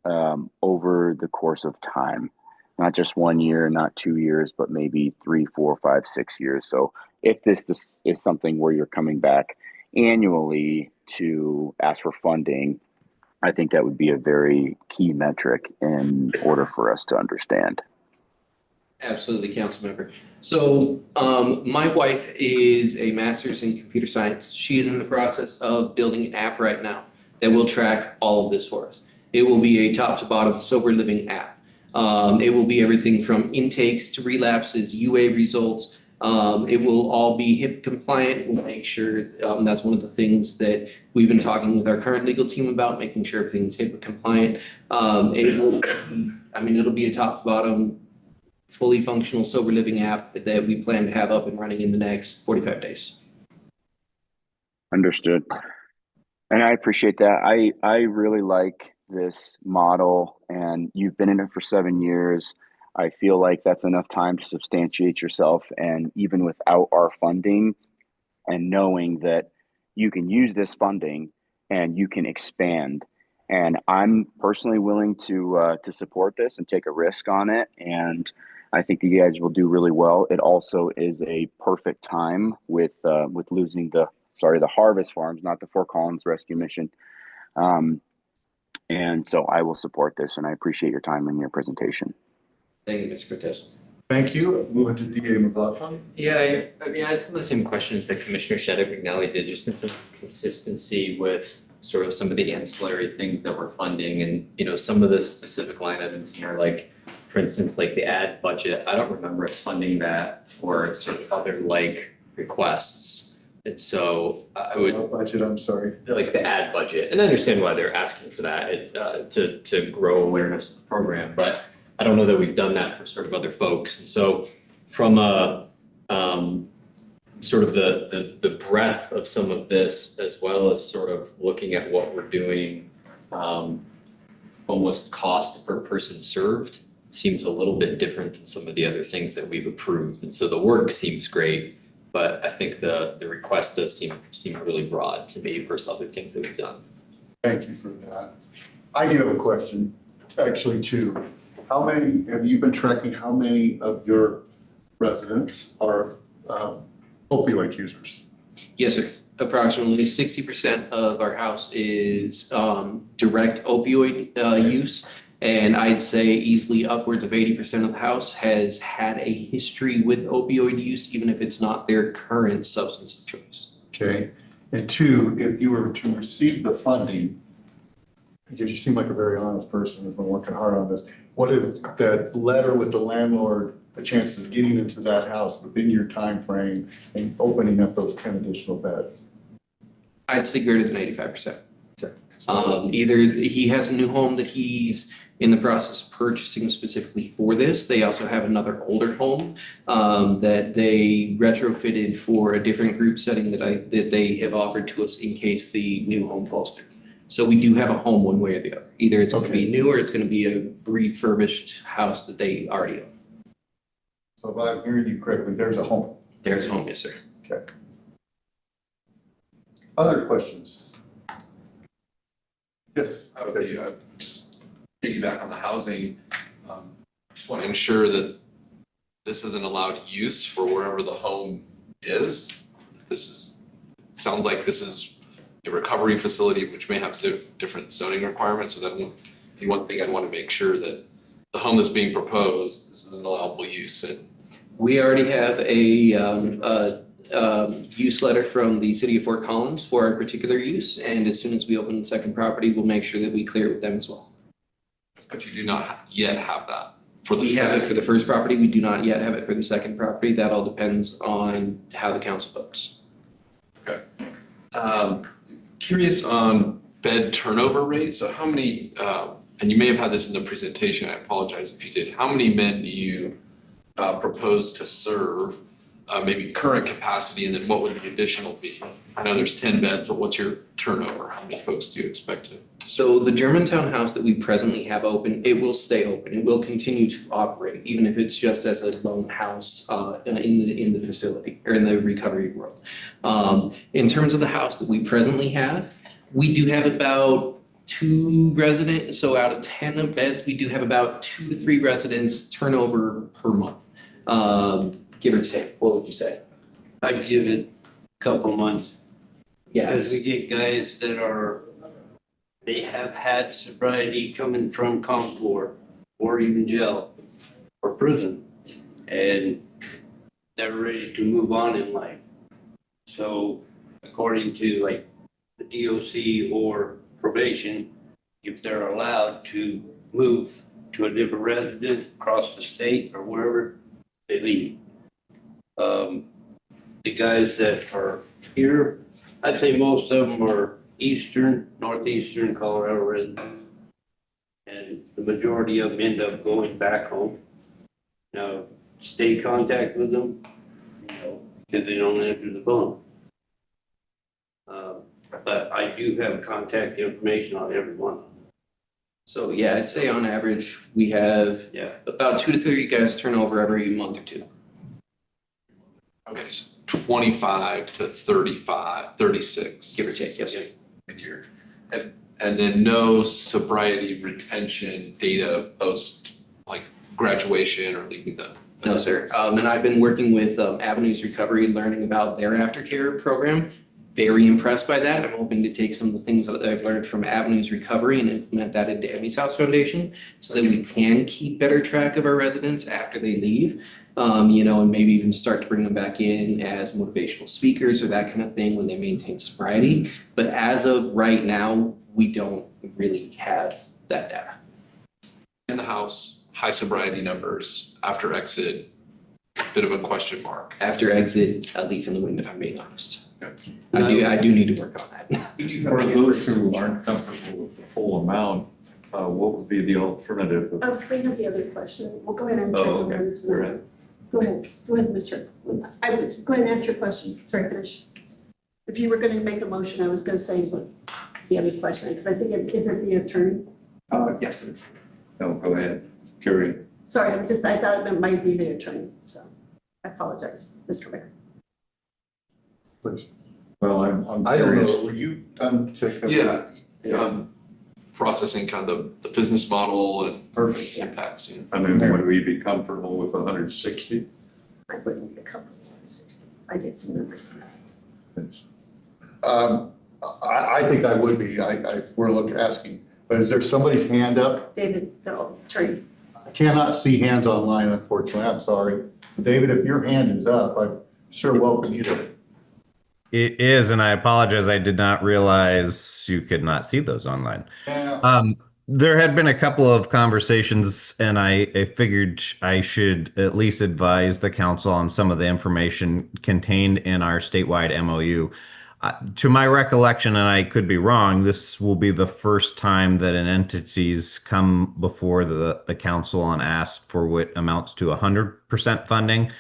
over the course of time. Not just 1 year, not 2 years, but maybe 3, 4, 5, 6 years. So if this is something where you're coming back annually to ask for funding, I think that would be a very key metric in order for us to understand. Absolutely, council member. So my wife is a master's in computer science. She is in the process of building an app right now that will track all of this for us. It will be a top to bottom sober living app. It will be everything from intakes to relapses, UA results. It will all be HIP compliant. We'll make sure that's one of the things that we've been talking with our current legal team about, making sure everything's HIP compliant. It'll be a top to bottom, fully functional sober living app that we plan to have up and running in the next 45 days. Understood. And I appreciate that. I really like this model, and you've been in it for 7 years. I feel like that's enough time to substantiate yourself, and even without our funding and knowing that you can use this funding and you can expand. And I'm personally willing to support this and take a risk on it. And I think you guys will do really well. It also is a perfect time with losing the Harvest Farms, not the Fort Collins Rescue Mission. And so I will support this, and I appreciate your time and your presentation. Thank you, Mr. Cortez. Thank you. Moving to DA McLaughlin. Yeah, I had some of the same questions that Commissioner Shadid McNally did, just in terms of consistency with sort of some of the ancillary things that we're funding and, some of the specific line items here, like, for instance, like the ad budget. I don't remember us funding that for sort of other like requests. And so I would. What budget, I'm sorry. Like the ad budget, and I understand why they're asking for that, to grow awareness of the program, but I don't know that we've done that for sort of other folks. And so from a, sort of the breadth of some of this, as well as sort of looking at what we're doing, almost cost per person served seems a little bit different than some of the other things that we've approved. And so the work seems great, but I think the request does seem really broad to me versus other things that we've done. Thank you for that. I do have a question, actually two. Have you been tracking how many of your residents are opioid users? Yes, sir. Approximately 60% of our house is direct opioid use. And I'd say easily upwards of 80% of the house has had a history with opioid use, even if it's not their current substance of choice. Okay. And two, if you were to receive the funding, because you seem like a very honest person who's been working hard on this, what is that letter with the landlord, the chances of getting into that house within your time frame and opening up those 10 additional beds? I'd say greater than 85%. Either he has a new home that he's in the process of purchasing specifically for this. They also have another older home that they retrofitted for a different group setting that they have offered to us in case the new home falls through. So we do have a home one way or the other. Either it's gonna be new or it's gonna be a refurbished house that they already own. So if I'm hearing you correctly, there's a home. There's a home, yes, sir. Okay. Other questions? Yes. Okay, just piggyback on the housing. Just want to ensure that this is an allowed use for wherever the home is. Sounds like this is a recovery facility, which may have different zoning requirements. So that would be one thing I'd want to make sure that the home that's being proposed, this is an allowable use. And We already have a use letter from the city of Fort Collins for our particular use. And as soon as we open the second property, we'll make sure that we clear it with them as well. but you do not yet have that for the We have it second. for the first property. We do not yet have it for the second property. That all depends on how the council votes. Curious on bed turnover rate. So how many, and you may have had this in the presentation, I apologize if you did. How many men do you propose to serve, maybe current capacity, and then what would the additional be? I know there's 10 beds, but what's your turnover? How many folks do you expect to? So the Germantown house that we presently have open, it will stay open. It will continue to operate, even if it's just as a lone house in the facility or in the recovery world. In terms of the house that we presently have, we do have about 2 residents. So out of 10 beds, we do have about 2 to 3 residents turnover per month. Give or take. What would you say? I'd give it a couple months. Yeah. As we get guys that they have had sobriety coming from Concord or even jail or prison, and they're ready to move on in life. So according to like the DOC or probation, if they're allowed to move to a different residence across the state or wherever, they leave. The guys that are here, I'd say most of them are northeastern Colorado residents. And the majority of them end up going back home. Now, stay contact with them, because they don't answer the phone. But I do have contact information on everyone. So yeah, I'd say on average, we have about 2 to 3 guys turnover every month or 2. Okay, so 25 to 35, 36. Give or take, yes. A year. And then no sobriety retention data post like graduation or leaving the. No, sir. And I've been working with Avenues Recovery, learning about their aftercare program. Very impressed by that. I'm hoping to take some of the things that I've learned from Avenues Recovery and implement that into Emmy's House Foundation so that we can keep better track of our residents after they leave. And maybe even start to bring them back in as motivational speakers or that kind of thing when they maintain sobriety. But as of right now, we don't really have that data. In the house, high sobriety numbers, after exit, bit of a question mark. After exit, a leaf in the wind, if I'm being honest. Okay. I do need to work on that. For those who aren't comfortable with the full amount, what would be the alternative? Oh, can we have the other question? Well, go ahead and. Oh, okay. Go ahead, Mr. I would, go ahead and ask your question. Sorry, finish. If you were going to make a motion, I was going to say what the other question, because I think is it the attorney? Yes, it is. No, go ahead. Jerry. Sorry, I thought it might be the attorney, so I apologize, Mr. Mayor. Please. Well, I'm I don't curious. know, were you done, Jacob? Yeah. Processing kind of the business model and Perfect. impacts. I mean, would we be comfortable with 160? I wouldn't be a couple of times 60. I did some numbers on that. It's- I think I would be, we're asking, but is there somebody's hand up? David, the attorney. I cannot see hands online, unfortunately, I'm sorry. David, if your hand is up, I sure welcome you to. It is, and I apologize. I did not realize you could not see those online. Yeah. There had been a couple of conversations, and I figured I should at least advise the council on some of the information contained in our statewide MOU. To my recollection, and I could be wrong, this will be the first time that an entity's come before the council and asked for what amounts to 100% funding.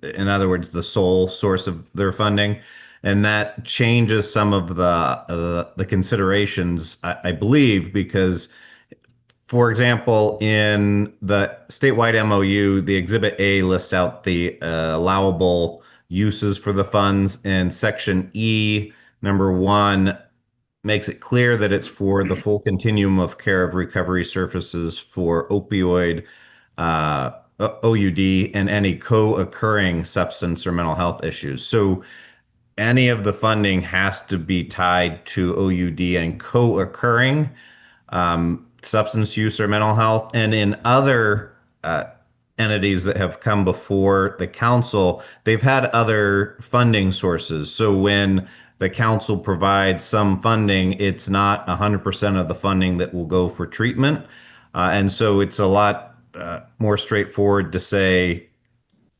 In other words, the sole source of their funding. And that changes some of the considerations, I believe, because, for example, in the statewide MOU, the Exhibit A lists out the allowable uses for the funds, and Section E, number 1, makes it clear that it's for the full continuum of care of recovery services for opioid, OUD, and any co-occurring substance or mental health issues. So any of the funding has to be tied to OUD and co-occurring substance use or mental health. And in other entities that have come before the council, they've had other funding sources. So when the council provides some funding, it's not 100% of the funding that will go for treatment. And so it's a lot more straightforward to say,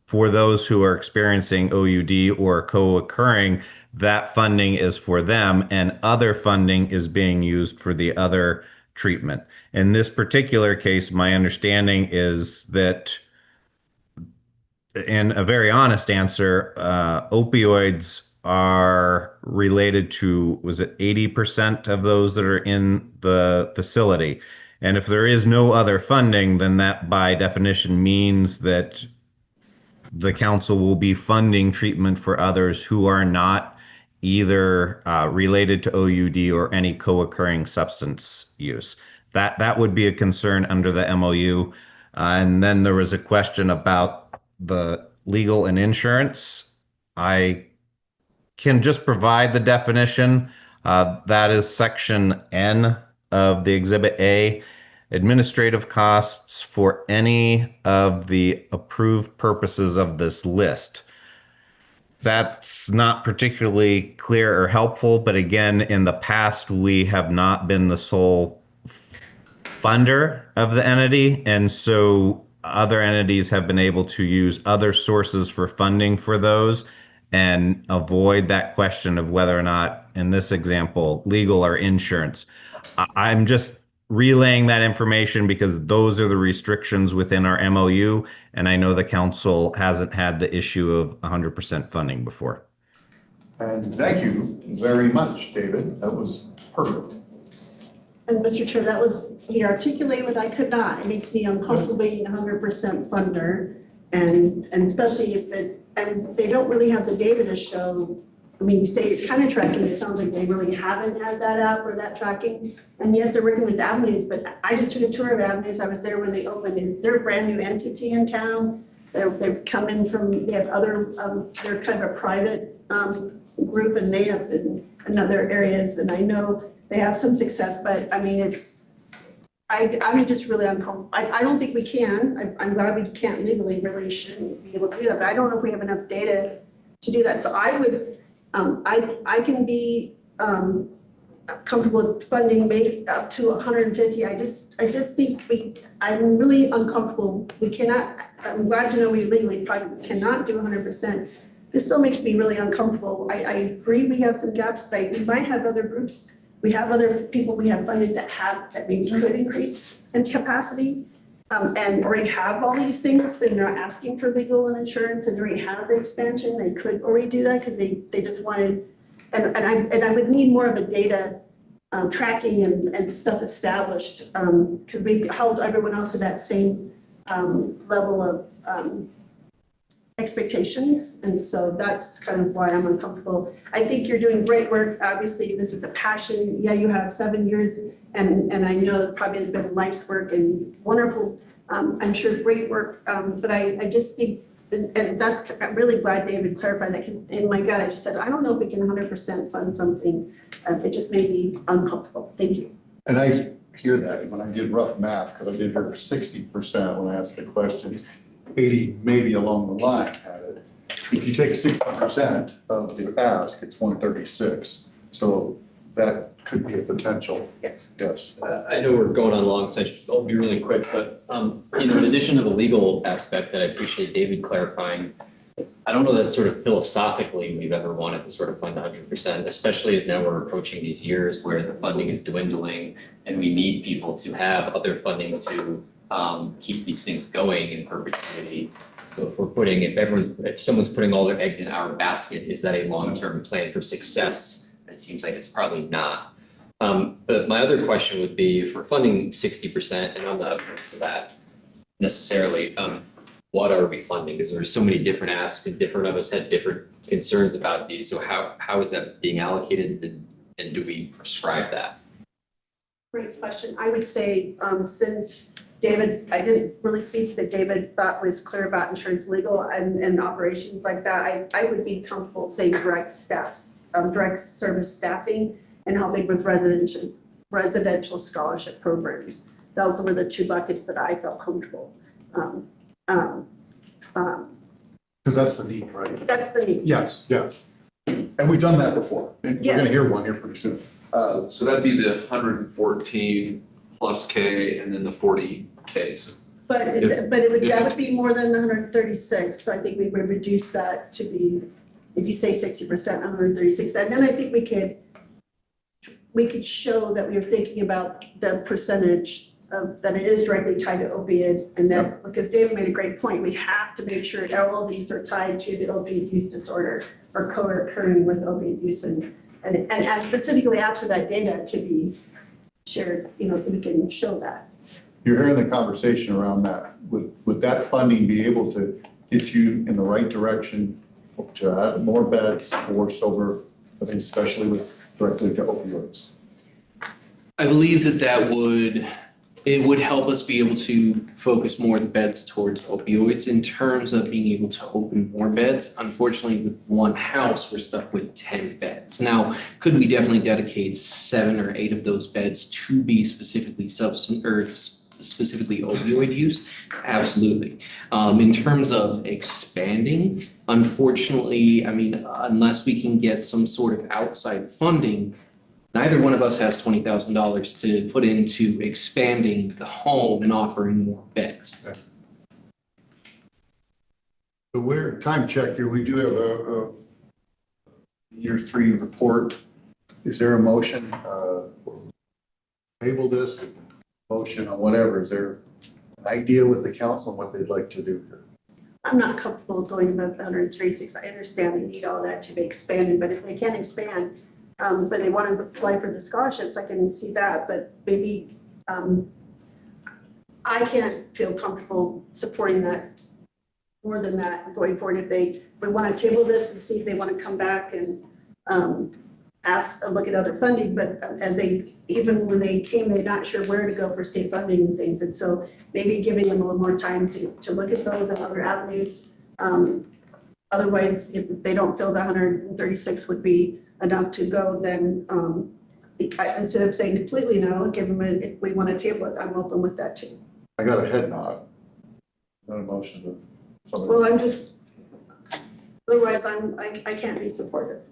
for those who are experiencing OUD or co-occurring, that funding is for them, and other funding is being used for the other treatment. In this particular case, my understanding is that, in a very honest answer, opioids are related to, was it 80% of those that are in the facility? And if there is no other funding, then that by definition means that the council will be funding treatment for others who are not either related to OUD or any co-occurring substance use. That would be a concern under the MOU. And then there was a question about the legal and insurance. I can just provide the definition. That is Section N of the Exhibit A. Administrative costs for any of the approved purposes of this list. That's not particularly clear or helpful, but again, in the past, we have not been the sole funder of the entity, and so other entities have been able to use other sources for funding for those and avoid that question of whether or not, in this example, legal or insurance. I'm just relaying that information because those are the restrictions within our MOU, and I know the council hasn't had the issue of 100% funding before. And thank you very much, David. That was perfect. And Mr. Chair, that was, he articulated what I could not. It makes me uncomfortable being 100% funder. And especially if it, and they don't really have the data to show. I mean, you say you're kind of tracking, it sounds like they really haven't had that app or that tracking. And yes, they're working with Avenues, but I just took a tour of Avenues. I was there when they opened it. They're a brand new entity in town. They've come in from, they have other, they're kind of a private group, and they have been in other areas. And I know they have some success, but I mean, it's, I'm just really uncomfortable. I don't think we can. I'm glad we can't legally, really shouldn't be able to do that, but I don't know if we have enough data to do that. So I would, I can be comfortable with funding maybe up to 150. I just think I'm really uncomfortable. We cannot, I'm glad to know we legally probably cannot do 100%. This still makes me really uncomfortable. I agree we have some gaps, but we might have other groups. We have other people we have funded that maybe could increase in capacity. And already have all these things, and they're asking for legal and insurance, and already have the expansion. They could already do that because they just wanted, and I would need more of a data tracking and stuff established, because we held everyone else to that same level of expectations. And so that's kind of why I'm uncomfortable. I think you're doing great work. Obviously, this is a passion. Yeah, you have 7 years, and I know it's probably been life's work and wonderful. I'm sure great work. But I just think, and that's, I'm really glad David clarified that, because in my gut, I just said, I don't know if we can 100% fund something. It just made me uncomfortable. Thank you. And I hear that when I did rough math, because I did hear 60% when I asked the question. 80 maybe along the line had it. If you take 60% of the ask, it's 136. So that could be a potential. Yes. Yes. I know we're going on long, so I'll be really quick, but in addition to the legal aspect that I appreciate David clarifying, I don't know that sort of philosophically we've ever wanted to sort of fund 100%, especially as now we're approaching these years where the funding is dwindling and we need people to have other funding to keep these things going in perpetuity. So if someone's putting all their eggs in our basket, is that a long-term plan for success? It seems like it's probably not. But my other question would be, if we're funding 60%, and I'm not opposed to that necessarily, what are we funding? Because there's so many different asks and different of us had different concerns about these. So how is that being allocated and do we prescribe that? Great question. I would say, since David, I didn't really think that David thought was clear about insurance, legal and operations like that. I would be comfortable saying direct service staffing and helping with residential scholarship programs. Those were the two buckets that I felt comfortable. Because that's the need, right? That's the need. Yes, yeah. And we've done that before. And we're gonna hear one here pretty soon. So that'd be the 114 plus K and then the 40 K. So But that would be more than 136, so I think we would reduce that to be, if you say 60%, 136, and then I think we could show that we were thinking about the percentage of, that it is directly tied to opiate, and that, because David made a great point, we have to make sure all of these are tied to the opiate use disorder or co-occurring with opiate use, and specifically ask for that data to be shared, so we can show that. You're hearing the conversation around that. Would that funding be able to get you in the right direction to add more beds for sober, I think especially with directly to opioids? I believe it would help us be able to focus more of the beds towards opioids in terms of being able to open more beds. Unfortunately, with one house, we're stuck with 10 beds. Now, could we definitely dedicate 7 or 8 of those beds to be specifically specifically opioid use? Absolutely. In terms of expanding, unfortunately, unless we can get some sort of outside funding, neither one of us has $20,000 to put into expanding the home and offering more beds. So we're time check here. We do have a year 3 report. Is there a motion? Table this, motion on whatever. Is there an idea with the council on what they'd like to do here? I'm not comfortable going above the 136. I understand they need all that to be expanded, but if they can expand, but they want to apply for the scholarships, I can see that, but maybe I can't feel comfortable supporting that more than that going forward. If we want to table this and see if they want to come back and look at other funding, but even when they came, they're not sure where to go for state funding and things. And so maybe giving them a little more time to look at those and other avenues. Otherwise, if they don't feel the 136 would be enough to go, then instead of saying completely no, give them if we want to table it, I'm open with that too. I got a head nod. Not a motion to somebody. Well, I'm just, otherwise I can't be supportive.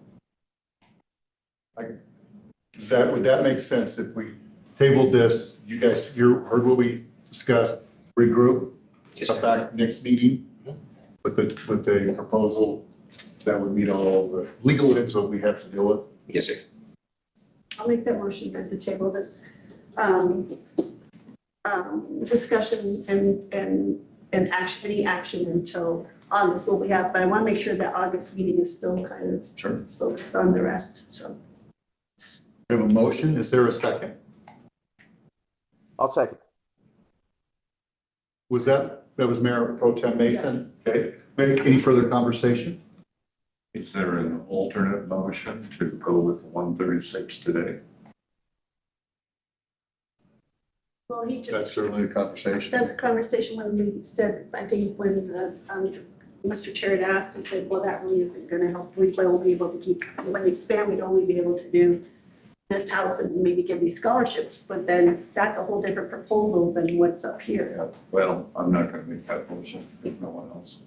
Would that make sense if we tabled this? You guys, you heard what we discussed, regroup, come back next meeting with a proposal that would meet all the legal ends that we have to deal with? Yes, sir. I'll make that motion then to table this discussion and any action until August, what we have, but I want to make sure that August meeting is still kind of focused on the rest, so. We have a motion. Is there a second? I'll second. That was Mayor Pro Tem Mason? Yes. Okay. Any further conversation? Is there an alternate motion to go with 136 today? Well, That's certainly a conversation. That's a conversation when we said, I think when Mr. Chair had asked, he said, well, that really isn't going to help. We won't be able to keep, when we expand, we'd only be able to do this house and maybe give these scholarships, but then that's a whole different proposal than what's up here. Yeah, well, I'm not going to make that motion if no one else.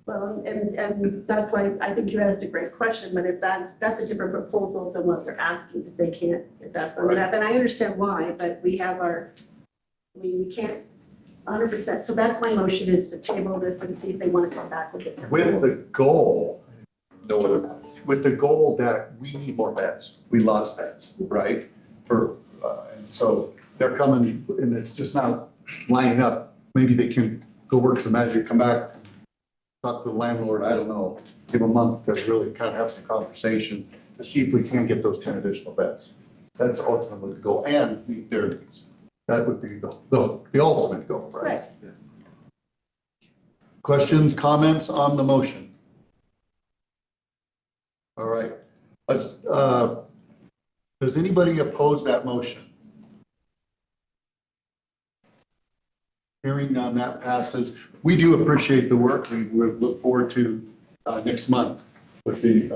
Well, and that's why I think you asked a great question, but if that's a different proposal than what they're asking, if they can't, if that's not gonna happen. I understand why, but we have we can't 100%. So that's my motion, is to table this and see if they want to come back with it. With the goal, with the goal that we need more beds. We lost beds, right? And so they're coming, and it's just not lining up. Maybe they can go work some magic, come back, talk to the landlord, I don't know, give a month to really kind of have some conversations to see if we can get those 10 additional beds. That's ultimately the goal, and meet their needs. That would be the ultimate goal, right? Right. Questions, comments on the motion? All right. Let's, does anybody oppose that motion? Hearing none, that passes. We do appreciate the work. We look forward to next month with the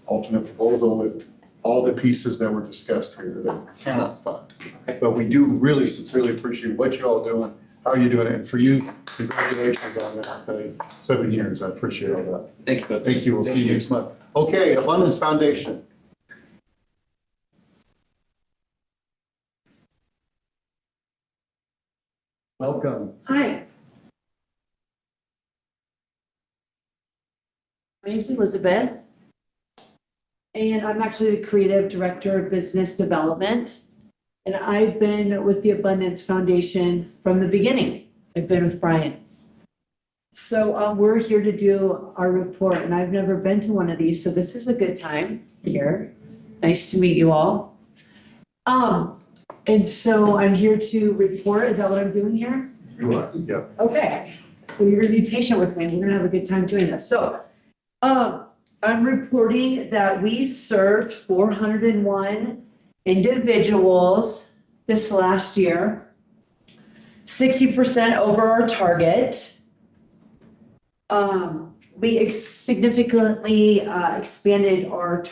alternate proposal with all the pieces that were discussed here that we cannot fund. But we do really sincerely appreciate what you're all doing, how you're doing it. And for you, congratulations on that. 7 years, I appreciate all that. Thank you. Thank you. We'll see you next month. Okay, Abundance Foundation. Welcome. Hi. My name's Elizabeth, and I'm actually the Creative Director of Business Development. And I've been with the Abundance Foundation from the beginning. I've been with Brian. So we're here to do our report, and I've never been to one of these, so this is a good time here. Nice to meet you all. And so I'm here to report. Is that what I'm doing here? You are, yeah. Okay, so you're gonna be patient with me. We're gonna have a good time doing this. So, I'm reporting that we served 401 individuals this last year, 60% over our target. We significantly expanded our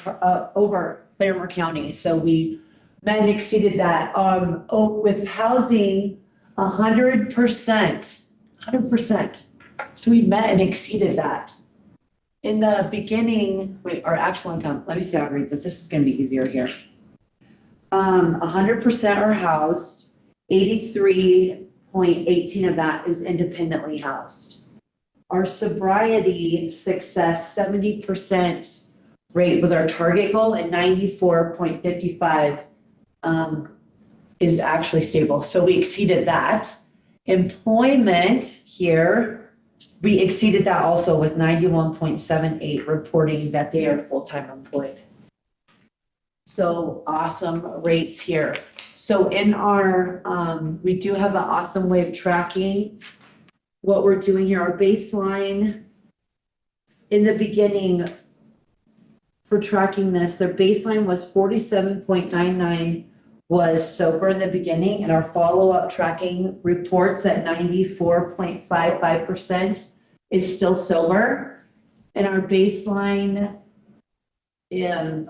over Claremore County, so we met and exceeded that. With housing, 100%, 100%. So we met and exceeded that. In the beginning, our actual income, let me see how I read this. This is gonna be easier here. 100% are housed, 83.18 of that is independently housed. Our sobriety success, 70% rate was our target goal, and 94.55 is actually stable. So we exceeded that. Employment here, we exceeded that also with 91.78 reporting that they are full-time employed. So awesome rates here. So in our, we do have an awesome way of tracking what we're doing here. Our baseline in the beginning for tracking this, their baseline was 47.99 was sober in the beginning, and our follow-up tracking reports at 94.55% is still sober. And our baseline,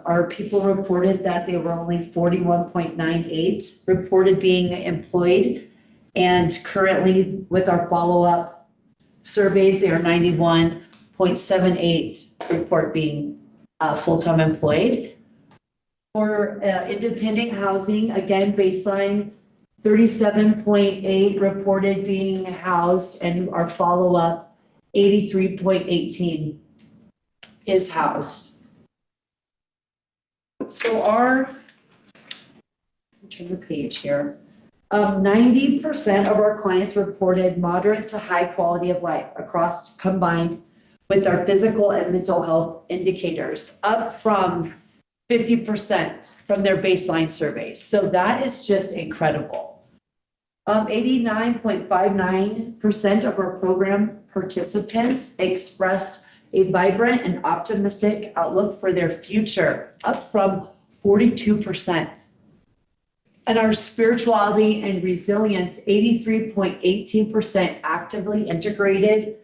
our people reported that they were only 41.98 reported being employed. And currently with our follow-up surveys, they are 91.78 report being full-time employed. For independent housing, again, baseline 37.8 reported being housed, and our follow-up 83.18 is housed. So turn the page here. 90% of our clients reported moderate to high quality of life across combined with our physical and mental health indicators, up from 50% from their baseline surveys. So that is just incredible. 89.59% of our program participants expressed a vibrant and optimistic outlook for their future, up from 42%. And our spirituality and resilience, 83.18% actively integrated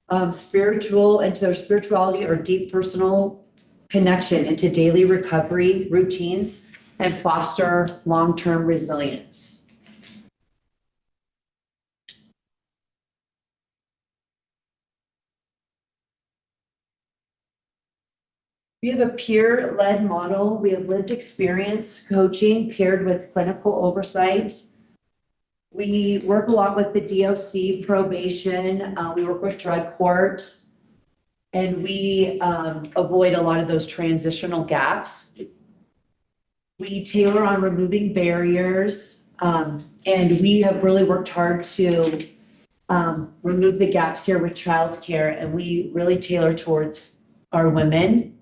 into their spirituality or deep personal connection into daily recovery routines and foster long-term resilience. We have a peer-led model. We have lived experience coaching paired with clinical oversight. We work a lot with the DOC probation, we work with drug court. And we avoid a lot of those transitional gaps. We tailor on removing barriers, and we have really worked hard to remove the gaps here with childcare, and we really tailor towards our women.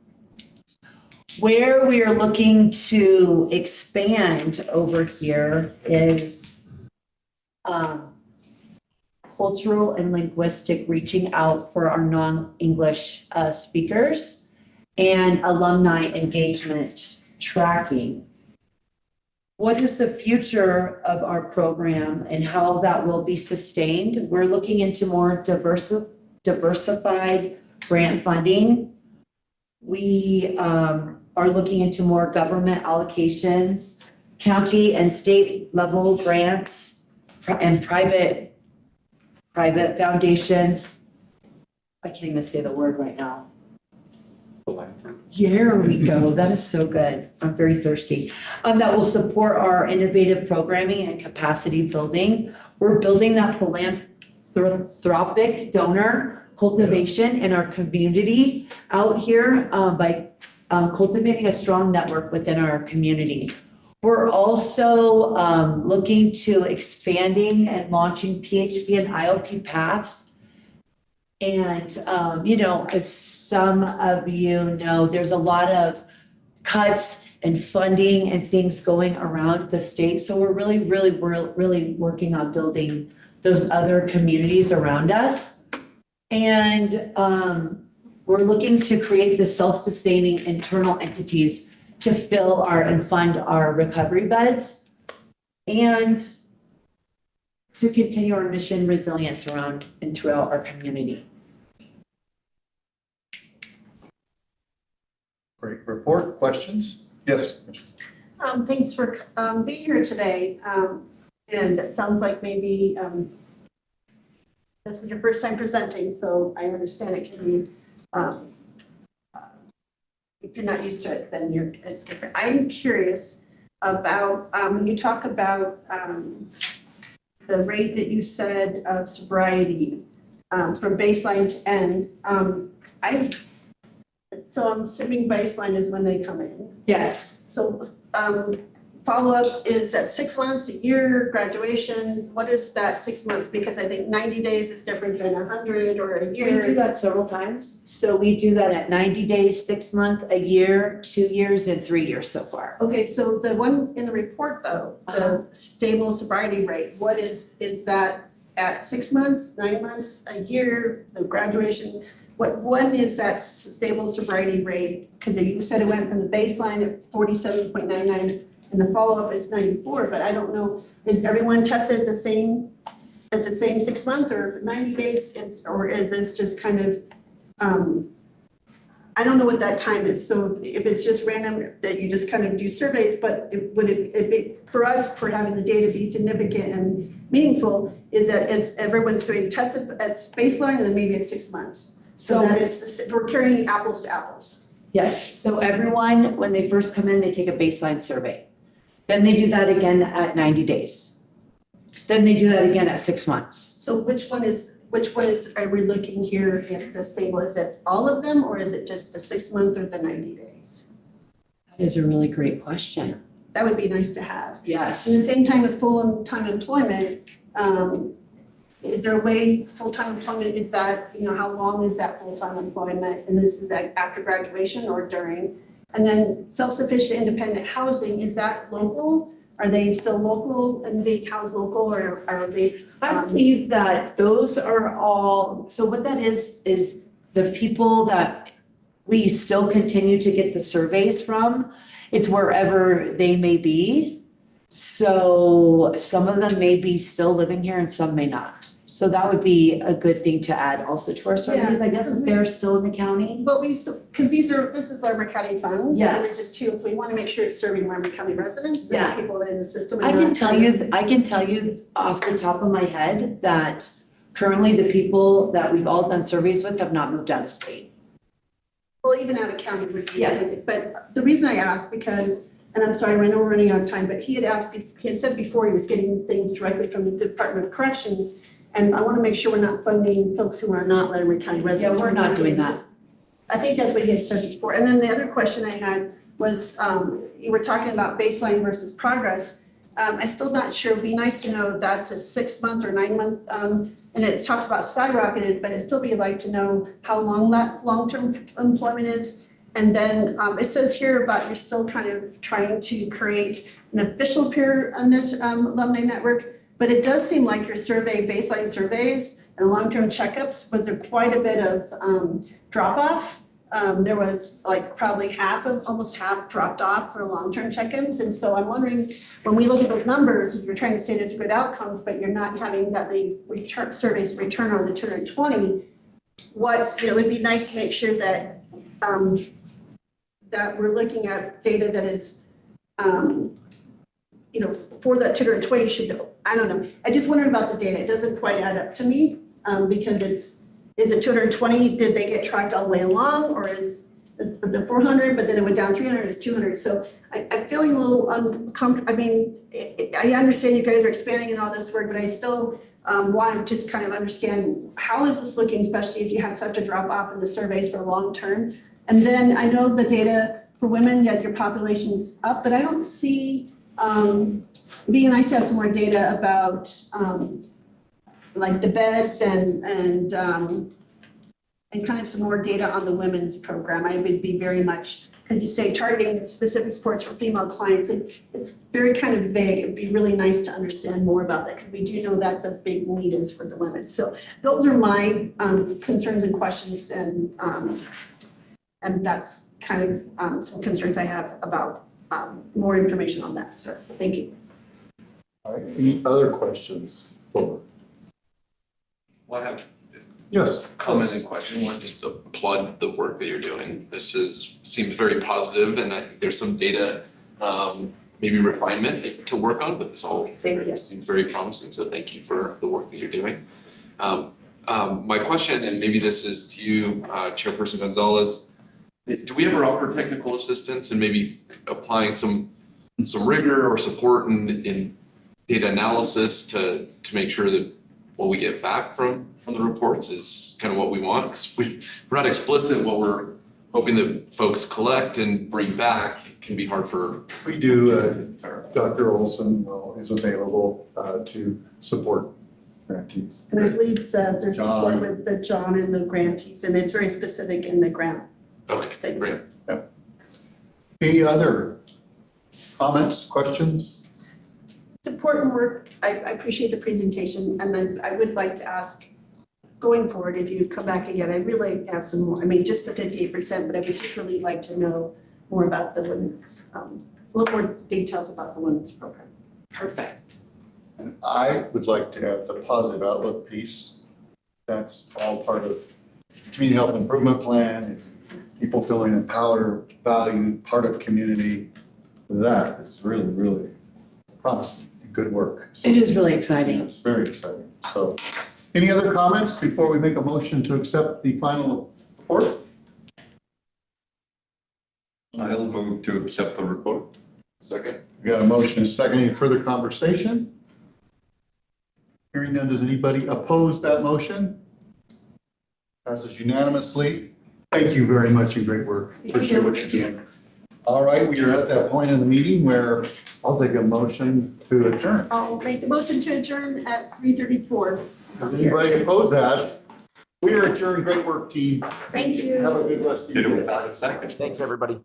Where we are looking to expand over here is cultural and linguistic, reaching out for our non-English speakers, and alumni engagement tracking. What is the future of our program and how that will be sustained? We're looking into more diversified grant funding. We are looking into more government allocations, county and state level grants, and private foundations. I can't even say the word right now. There we go. That is so good. I'm very thirsty. That will support our innovative programming and capacity building. We're building that philanthropic donor cultivation in our community out here by cultivating a strong network within our community. We're also looking to expanding and launching PHP and IOP paths. And, as some of you know, there's a lot of cuts and funding and things going around the state. So we're really working on building those other communities around us. And we're looking to create the self-sustaining internal entities to fill and fund our recovery beds, and to continue our mission resilience around and throughout our community. Great report. Questions? Yes. Thanks for being here today. And it sounds like maybe this is your first time presenting, so I understand it can be if you're not used to it, then it's different. I'm curious about when you talk about the rate that you said of sobriety from baseline to end. So I'm assuming baseline is when they come in. Yes. So follow-up is at 6 months, a year, graduation. What is that 6 months? Because I think 90 days is different than 100 or a year. We do that several times. So we do that at 90 days, 6 months, a year, 2 years, and 3 years so far. Okay, so the one in the report though, the stable sobriety rate, what is that at 6 months, 9 months, a year, the graduation? When is that stable sobriety rate? Because you said it went from the baseline at 47.99 and the follow-up is 94, but I don't know, is everyone tested at the same 6 month or 90 days? Or is this just kind of, I don't know what that time is. So if it's just random that you just kind of do surveys, but would it for us, for having the data be significant and meaningful, is that as everyone's doing tested at baseline and then maybe at 6 months? So that we're carrying apples to apples. Yes, so everyone, when they first come in, they take a baseline survey. Then they do that again at 90 days. Then they do that again at 6 months. So which one are we looking here at the stable? Is it all of them or is it just the 6 month or the 90 days? That is a really great question. That would be nice to have. Yes. At the same time with full-time employment, is there a way full-time employment is that, how long is that full-time employment? And this is after graduation or during? And then self-sufficient independent housing, is that local? Are they still local and they house local or are they? I believe that those are all, so what that is the people that we still continue to get the surveys from. It's wherever they may be. So some of them may be still living here and some may not. So that would be a good thing to add also to our surveys, I guess, if they're still in the county. But we still, because this is Lumber County funds. Yes. So we want to make sure it's serving Lumber County residents and people that are in the system. I can tell you off the top of my head that currently the people that we've all done surveys with have not moved out of state. Well, even out of county would be. Yeah. But the reason I ask, because and I'm sorry, I know we're running out of time, but he had said before he was getting things directly from the Department of Corrections. And I want to make sure we're not funding folks who are not Letterman County residents. Yeah, we're not doing that. I think that's what he had said before. And then the other question I had was, you were talking about baseline versus progress. I'm still not sure. It'd be nice to know if that's a 6 month or 9 month, and it talks about skyrocketed, but it'd still be like to know how long that long-term employment is. And then it says here about you're still kind of trying to create an official peer alumni network, but it does seem like your survey, baseline surveys and long-term checkups was quite a bit of drop off. There was like probably almost half dropped off for long-term check-ins. And so I'm wondering, when we look at those numbers, you're trying to say there's good outcomes, but you're not having that many surveys return on the 220. It would be nice to make sure that that we're looking at data that is, for that 220 should, I don't know. I just wondered about the data. It doesn't quite add up to me because is it 220? Did they get tracked all the way along, or is the 400, but then it went down 300, it's 200. So I'm feeling a little uncomfortable. I mean, I understand you guys are expanding and all this work, but I still want to just kind of understand how is this looking, especially if you have such a drop off in the surveys for long term. And then I know the data for women, yet your population's up, but I don't see, being nice to have some more data about like the beds and kind of some more data on the women's program. I would be very much, could you say targeting specific sports for female clients? It's very kind of vague. It'd be really nice to understand more about that because we do know that's a big need is for the women. So those are my concerns and questions, and that's kind of some concerns I have about more information on that. So thank you. All right, any other questions? Well, I have Yes. comment and question. One, just to applaud the work that you're doing. This seems very positive, and I think there's some data, maybe refinement to work on, but this all seems very promising. So thank you for the work that you're doing. My question, and maybe this is to you, Chairperson Gonzalez, do we ever offer technical assistance and maybe applying some rigor or support in data analysis to make sure that what we get back from the reports is kind of what we want? Because we're not explicit what we're hoping that folks collect and bring back, it can be hard for. We do, Dr. Olson is available to support grantees. And I believe that there's support with the John and the grantees, and it's very specific in the grant. Okay, great. Yeah. Any other comments, questions? It's important work. I appreciate the presentation, and then I would like to ask, going forward, if you come back again, I'd really like to have some more, I mean, just the 58%, but I would just really like to know more about the women's, a little more details about the women's program. Perfect. And I would like to add the positive outlook piece. That's all part of community health improvement plan, and people feeling empowered, valued, part of community. That is really, really promising. Good work. So It is really exciting. it's very exciting. So any other comments before we make a motion to accept the final report? I'll move to accept the report. Second. We got a motion and a second. Any further conversation? Hearing none, does anybody oppose that motion? Passes unanimously. Thank you very much and great work. Appreciate what you're doing. All right, we are at that point in the meeting where I'll take a motion to adjourn. I'll make the motion to adjourn at 3:34. Does anybody oppose that? We are adjourned. Great work, team. Thank you. Have a good rest of Did your it day. without a second. Thanks, everybody.